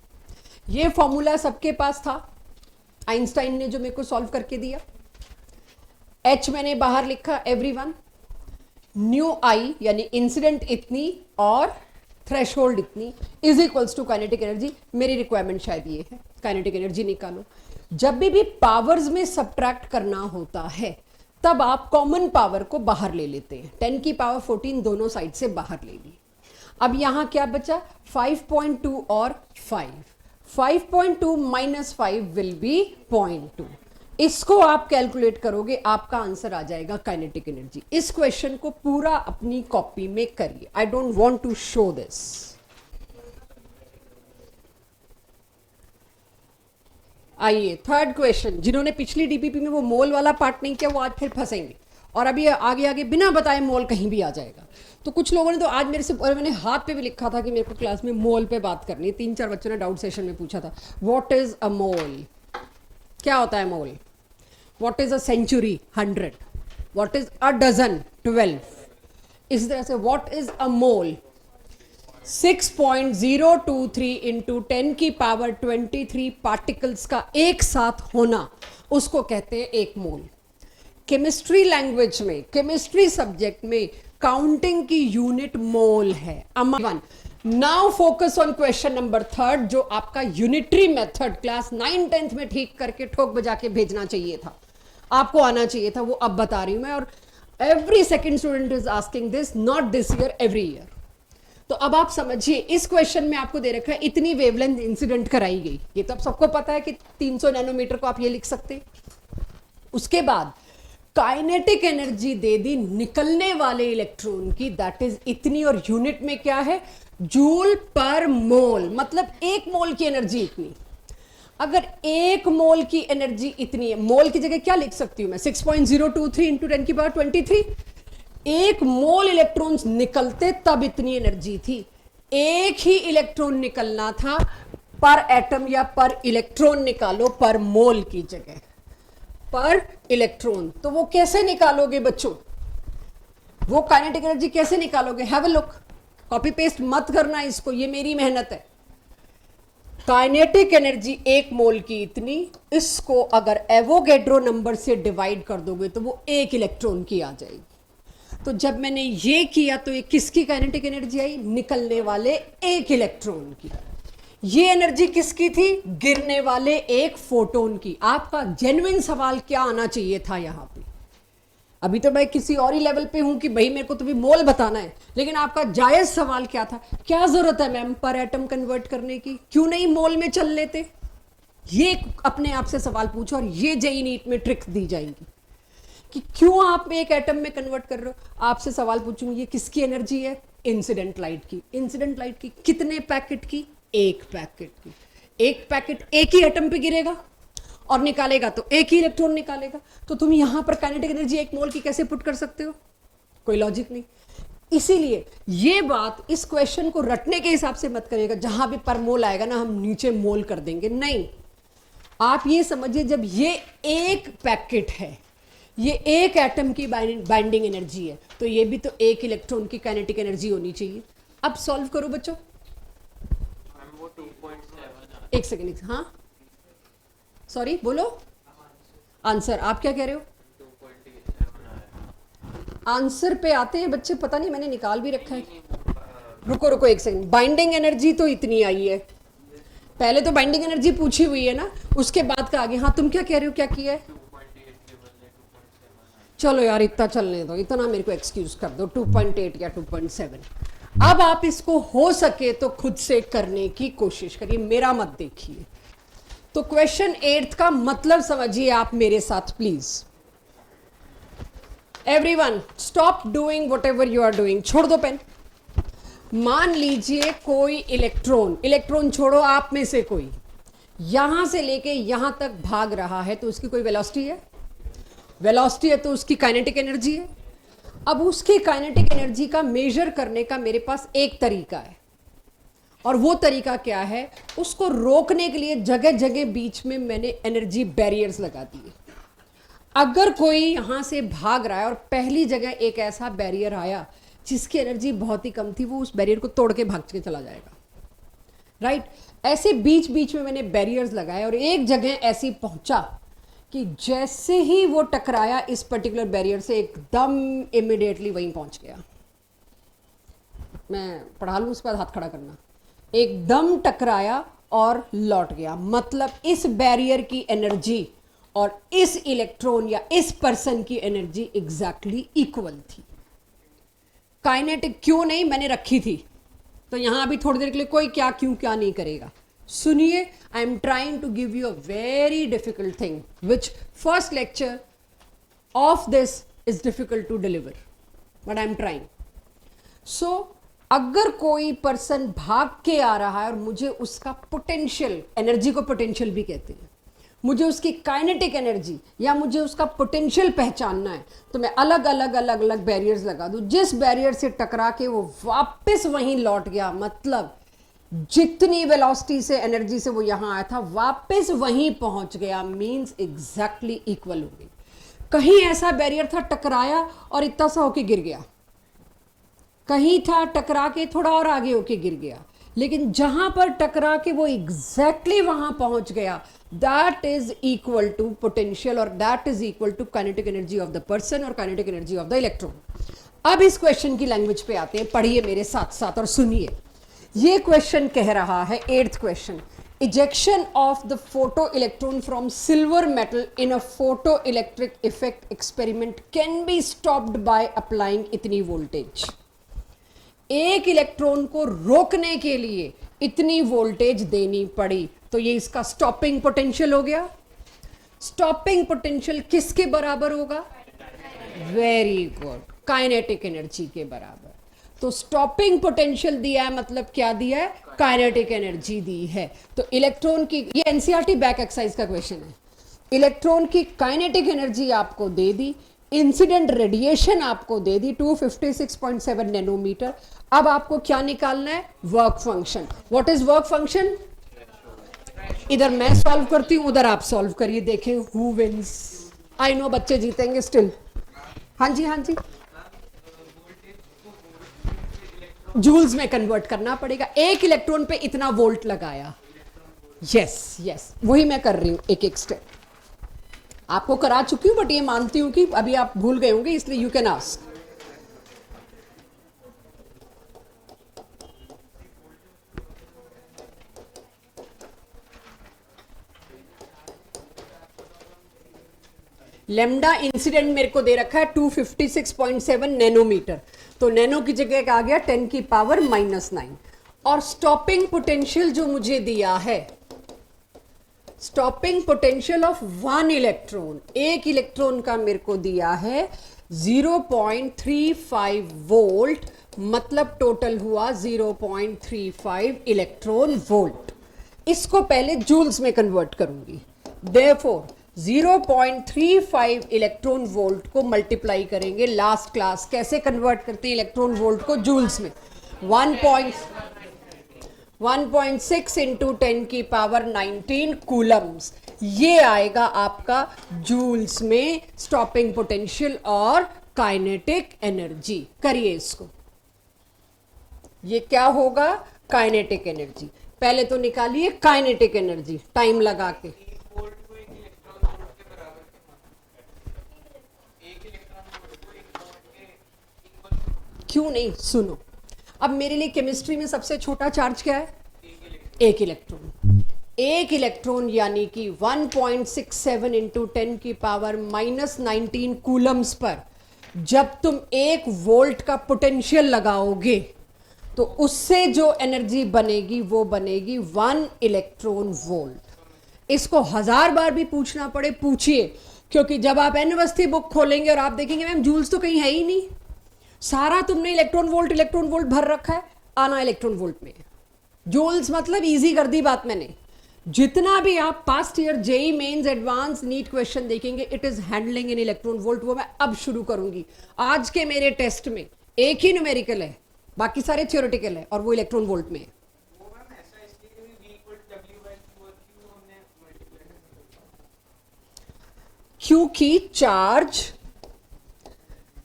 ये फॉर्मूला सबके पास था, आइंस्टाइन ने जो मेरे को सॉल्व करके दिया। एच मैंने बाहर लिखा एवरीवन, न्यू आई यानी इंसिडेंट इतनी और थ्रेशहोल्ड इतनी is equals to kinetic energy. मेरी रिक्वायरमेंट शायद ये है, काइनेटिक एनर्जी निकालो। जब भी पावर्स में सब्ट्रैक्ट करना होता है तब आप कॉमन पावर को बाहर ले लेते हैं। 10 की पावर 14 दोनों साइड से बाहर ले ली। अब यहां क्या बचा? 5.2 और 5। 5.2 माइनस 5 विल बी 0.2। इसको आप कैलकुलेट करोगे, आपका आंसर आ जाएगा काइनेटिक एनर्जी। इस क्वेश्चन को पूरा अपनी कॉपी में करिए। I don't want to show this. आइए थर्ड क्वेश्चन। जिन्होंने पिछली डीपीपी में वो मोल वाला पार्ट नहीं किया वो आज फिर फंसेंगे, और अभी आगे आगे बिना बताए मोल कहीं भी आ जाएगा। तो कुछ लोगों ने तो आज मेरे से, और मैंने हाथ पे भी लिखा था कि मेरे को क्लास में मोल पे बात करनी है। 3-4 बच्चों ने डाउट सेशन में पूछा था व्हाट इज अ मोल, क्या होता है mole. What is a century 100, what is a dozen 12। इस तरह से what is a mole 6.023 into 10 की पावर 23 पार्टिकल्स का एक साथ होना, उसको कहते हैं एक मोल। केमिस्ट्री लैंग्वेज में, केमिस्ट्री सब्जेक्ट में काउंटिंग की यूनिट मोल है। Now focus on question number 3, जो आपका यूनिटरी मेथड क्लास 9-10 में ठीक करके ठोक बजा के भेजना चाहिए था, आपको आना चाहिए था, वो अब बता रही हूं मैं। और every second student is asking this, not this year, every year. तो अब आप समझिए, इस क्वेश्चन में आपको दे रखा है इतनी वेवलेंथ इंसिडेंट कराई गई। ये तो अब सबको पता है कि 300 नैनोमीटर को आप ये लिख सकते हैं। उसके बाद काइनेटिक एनर्जी दे दी निकलने वाले इलेक्ट्रॉन की, दैट इज इतनी, और यूनिट में क्या है? जूल पर मोल, मतलब एक मोल की एनर्जी इतनी। अगर एक मोल की एनर्जी इतनी है, मोल की जगह क्या लिख सकती हूं मैं, 6.023 इंटू 10⁻23। एक मोल इलेक्ट्रॉन्स निकलते तब इतनी एनर्जी थी। एक ही इलेक्ट्रॉन निकलना था, पर एटम या पर इलेक्ट्रॉन निकालो पर मोल की जगह, पर इलेक्ट्रॉन। तो वो कैसे निकालोगे बच्चों, वो काइनेटिक एनर्जी कैसे निकालोगे? Have a look, copy paste मत करना इसको, ये मेरी मेहनत है। काइनेटिक एनर्जी एक मोल की इतनी, इसको अगर एवोगैड्रो नंबर से डिवाइड कर दोगे तो वो एक इलेक्ट्रॉन की आ जाएगी। तो जब मैंने ये किया तो ये किसकी काइनेटिक एनर्जी आई? निकलने वाले एक इलेक्ट्रॉन की। ये एनर्जी किसकी थी? गिरने वाले एक फोटोन की। आपका जेन्युइन सवाल क्या आना चाहिए था यहां पे? अभी तो मैं किसी और ही लेवल पे हूं कि भाई मेरे को तो भी मोल बताना है, लेकिन आपका जायज सवाल क्या था? क्या जरूरत है मैम पर एटम कन्वर्ट करने की, क्यों नहीं मोल में चल लेते? ये अपने आप से सवाल पूछो, और ये जेईई नीट में ट्रिक दी जाएंगी कि क्यों आप एक एटम में कन्वर्ट कर रहे हो। आपसे सवाल पूछूंगी ये किसकी एनर्जी है? इंसिडेंट लाइट की। इंसिडेंट लाइट की कितने पैकेट की? एक पैकेट की। एक पैकेट एक ही एटम पे गिरेगा और निकालेगा तो एक ही इलेक्ट्रॉन निकालेगा। तो तुम यहां पर काइनेटिक एनर्जी एक मोल की कैसे पुट कर सकते हो? कोई लॉजिक नहीं। इसीलिए ये बात इस क्वेश्चन को रटने के हिसाब से मत करिएगा, जहां भी पर मोल आएगा ना हम नीचे मोल कर देंगे, नहीं। आप ये समझिए जब ये एक पैकेट है, ये एक एटम की बाइंडिंग एनर्जी है, तो ये भी तो एक इलेक्ट्रॉन की काइनेटिक एनर्जी होनी चाहिए। अब सॉल्व करो बच्चों। एक सेकेंड, हाँ सॉरी बोलो आंसर। आप क्या कह रहे हो? आंसर पे आते हैं बच्चे, पता नहीं मैंने निकाल भी रखा है। रुको रुको एक सेकंड। बाइंडिंग एनर्जी तो इतनी आई है, पहले तो बाइंडिंग एनर्जी पूछी हुई है ना, उसके बाद का आगे। हाँ तुम क्या कह रहे हो, क्या किया है? चलो यार इतना चलने दो, इतना मेरे को एक्सक्यूज कर दो, 2.8 या 2.7। अब आप इसको हो सके तो खुद से करने की कोशिश करिए, मेरा मत देखिए। तो क्वेश्चन 8 का मतलब समझिए आप मेरे साथ please. Everyone stop doing whatever you are doing. छोड़ दो पेन। मान लीजिए कोई इलेक्ट्रॉन, इलेक्ट्रॉन छोड़ो, आप में से कोई यहां से लेके यहां तक भाग रहा है, तो उसकी कोई वेलोसिटी है? वेलोसिटी है तो उसकी काइनेटिक एनर्जी है। अब उसकी काइनेटिक एनर्जी का मेजर करने का मेरे पास एक तरीका है, और वो तरीका क्या है? उसको रोकने के लिए जगह जगह बीच में मैंने एनर्जी बैरियर्स लगा दिए। अगर कोई यहां से भाग रहा है और पहली जगह एक ऐसा बैरियर आया जिसकी एनर्जी बहुत ही कम थी, वो उस बैरियर को तोड़ के भाग के चला जाएगा, राइट? ऐसे बीच बीच में मैंने बैरियर्स लगाए, और एक जगह ऐसी पहुंचा कि जैसे ही वो टकराया इस पर्टिकुलर बैरियर से, एकदम इमिडिएटली वहीं पहुंच गया। मैं पढ़ा लूं, उसके बाद हाथ खड़ा करना। एकदम टकराया और लौट गया, मतलब इस बैरियर की एनर्जी और इस इलेक्ट्रॉन या इस पर्सन की एनर्जी एग्जैक्टली इक्वल थी। काइनेटिक क्यों नहीं, मैंने रखी थी, तो यहां अभी थोड़ी देर के लिए कोई क्या क्यों क्या नहीं करेगा। सुनिए, I am trying to give you a very difficult thing which first lecture of this is difficult to deliver, but I am trying. So अगर कोई पर्सन भाग के आ रहा है और मुझे उसका पोटेंशियल, एनर्जी को पोटेंशियल भी कहते हैं, मुझे उसकी काइनेटिक एनर्जी या मुझे उसका पोटेंशियल पहचानना है, तो मैं अलग अलग अलग अलग बैरियर्स लगा दूं। जिस बैरियर से टकरा के वो वापस वहीं लौट गया, मतलब जितनी वेलोसिटी से, एनर्जी से वो यहां आया था, वापस वहीं पहुंच गया, मींस एग्जैक्टली इक्वल हो गई। कहीं ऐसा बैरियर था टकराया और इतना सा होके गिर गया, कहीं था टकरा के थोड़ा और आगे होके गिर गया, लेकिन जहां पर टकरा के वो एग्जैक्टली वहां पहुंच गया, that is equal to potential, और that is equal to kinetic energy of the person और kinetic energy of the electron. अब इस क्वेश्चन की लैंग्वेज पे आते हैं, पढ़िए मेरे साथ साथ और सुनिए। ये क्वेश्चन कह रहा है, 8th question, ejection of the photoelectron from silver metal in a photoelectric effect experiment can be stopped by applying इतनी वोल्टेज। एक इलेक्ट्रॉन को रोकने के लिए इतनी वोल्टेज देनी पड़ी, तो ये इसका स्टॉपिंग पोटेंशियल हो गया। स्टॉपिंग पोटेंशियल किसके बराबर होगा? वेरी गुड, काइनेटिक एनर्जी के बराबर। तो स्टॉपिंग पोटेंशियल दिया है, मतलब क्या दिया है, काइनेटिक एनर्जी दी है। तो इलेक्ट्रॉन की, ये एनसीईआरटी बैक एक्सरसाइज का क्वेश्चन है, इलेक्ट्रॉन की काइनेटिक एनर्जी आपको दे दी, इंसिडेंट रेडिएशन आपको दे दी 256.7 नैनोमीटर। अब आपको क्या निकालना है, work function. What is work function? इधर मैं सॉल्व करती हूं, उधर आप सॉल्व करिए, देखें हु विंस। आई नो बच्चे जीतेंगे स्टिल। हाँ जी हाँ जी, जूल्स में कन्वर्ट करना पड़ेगा, एक इलेक्ट्रॉन पे इतना वोल्ट लगाया। यस यस, वही मैं कर रही हूं, एक एक स्टेप आपको करा चुकी हूं, बट ये मानती हूं कि अभी आप भूल गए होंगे, इसलिए you can ask. Lambda incident मेरे को दे रखा है 256.7 नैनोमीटर, तो नैनो की जगह आ गया 10 की पावर -9। और स्टॉपिंग पोटेंशियल जो मुझे दिया है, stopping potential of one electron, एक इलेक्ट्रॉन का मेरे को दिया है 0.35 वोल्ट, मतलब टोटल हुआ 0.35 इलेक्ट्रॉन वोल्ट। इसको पहले जूल्स में कन्वर्ट करूंगी, देयरफॉर 0.35 इलेक्ट्रॉन वोल्ट को मल्टीप्लाई करेंगे लास्ट क्लास, कैसे कन्वर्ट करते हैं इलेक्ट्रॉन वोल्ट को जूल्स में, 1.6 इंटू 10 की पावर 19 कूलम्स, ये आएगा आपका जूल्स में स्टॉपिंग पोटेंशियल और काइनेटिक एनर्जी। करिए इसको, ये क्या होगा, काइनेटिक एनर्जी। पहले तो निकालिए काइनेटिक एनर्जी टाइम लगा के। क्यों नहीं, सुनो, अब मेरे लिए केमिस्ट्री में सबसे छोटा चार्ज क्या है, एक इलेक्ट्रॉन। एक इलेक्ट्रॉन यानी कि 1.67 इंटू 10 की पावर -19 कूलम्स पर जब तुम 1 वोल्ट का पोटेंशियल लगाओगे तो उससे जो एनर्जी बनेगी वो बनेगी 1 इलेक्ट्रॉन वोल्ट। इसको 1000 बार भी पूछना पड़े पूछिए, क्योंकि जब आप यूनिवर्सिटी बुक खोलेंगे और आप देखेंगे मैम जूल्स तो कहीं है ही नहीं, सारा तुमने इलेक्ट्रॉन वोल्ट भर रखा है, आना इलेक्ट्रॉन वोल्ट में। जूल्स मतलब इजी कर दी बात मैंने। जितना भी आप past year JEE Mains advance NEET question देखेंगे, it is handling in electron volt, वो मैं अब शुरू करूंगी। आज के मेरे टेस्ट में एक ही न्यूमेरिकल है, बाकी सारे थ्योरेटिकल है, और वो इलेक्ट्रॉन वोल्ट में है। क्योंकि चार्ज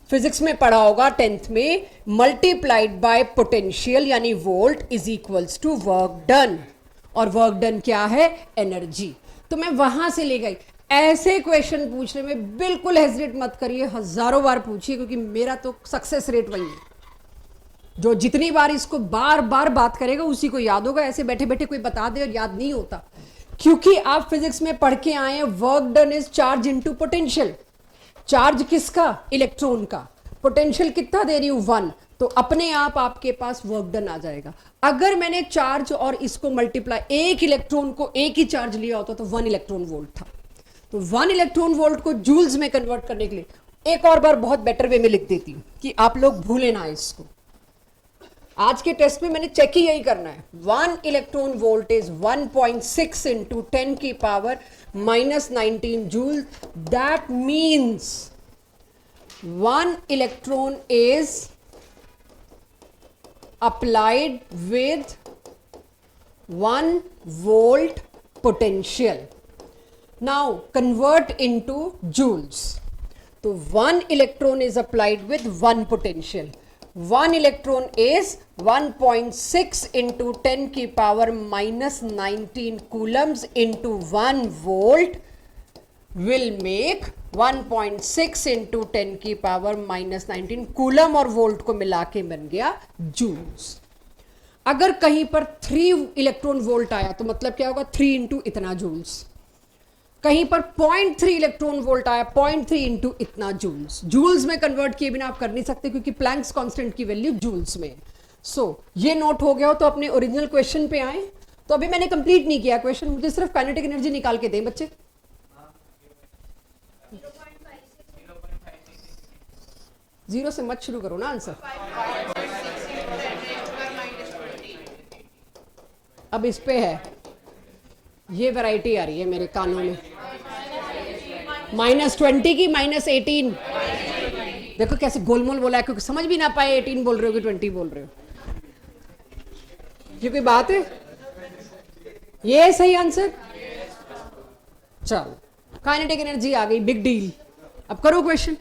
फिजिक्स में पढ़ा होगा 10th में, मल्टीप्लाइड बाय पोटेंशियल यानी volt is equals to work done, और वर्क डन क्या है, एनर्जी। तो मैं वहां से ले गई। ऐसे क्वेश्चन पूछने में बिल्कुल हेजिटेट मत करिए, हजारों बार पूछिए, क्योंकि मेरा तो सक्सेस रेट वही है। जो जितनी बार इसको बार बार बात करेगा उसी को याद होगा, ऐसे बैठे बैठे कोई बता दे और याद नहीं होता। क्योंकि आप फिजिक्स में पढ़ के आए हैं, work done is charge into potential. Charge किसका, इलेक्ट्रॉन का, पोटेंशियल कितना दे रही हूं 1, तो अपने आप आपके पास वर्क डन आ जाएगा। अगर मैंने चार्ज और इसको मल्टीप्लाई, एक इलेक्ट्रॉन को एक ही चार्ज लिया होता तो 1 इलेक्ट्रॉन वोल्ट था। तो 1 इलेक्ट्रॉन वोल्ट को जूल्स में कन्वर्ट करने के लिए एक और बार बहुत बेटर वे में लिख देती हूं कि आप लोग भूले ना इसको। आज के टेस्ट में मैंने चेक ही यही करना है। 1 इलेक्ट्रॉन वोल्ट इज 1.6 इंटू 10 की power -19 joule. That means 1 electron is applied with 1 volt potential. Now convert into joules. तो 1 electron is applied with 1 potential. 1 electron is 1.6 into 10 की power -19 coulombs into 1 volt will make 1.6 into 10 की power -19 coulomb और volt को मिला के बन गया joules. अगर कहीं पर 3 इलेक्ट्रॉन वोल्ट आया तो मतलब क्या होगा, 3 इंटू इतना जूल्स। कहीं पर 0.3 इलेक्ट्रॉन वोल्ट आया, 0.3 इंटू इतना जूल्स। जूल्स में कन्वर्ट किए बिना आप कर नहीं सकते, क्योंकि प्लैंक्स कांस्टेंट की वैल्यू जूल्स में। सो ये नोट हो गया हो तो अपने ओरिजिनल क्वेश्चन पे आए। तो अभी मैंने कंप्लीट नहीं किया क्वेश्चन, मुझे सिर्फ काइनेटिक एनर्जी निकाल के दें बच्चे। 0 से मत शुरू करो ना आंसर। अब इस पे है, ये वैरायटी आ रही है मेरे कानों में, -20 की -18। देखो कैसे गोलमोल बोला है, क्योंकि समझ भी ना पाए 18 बोल रहे हो कि 20 बोल रहे हो। ये कोई बात है? ये सही आंसर। चलो, काइनेटिक एनर्जी आ गई, बिग डील। अब करो क्वेश्चन।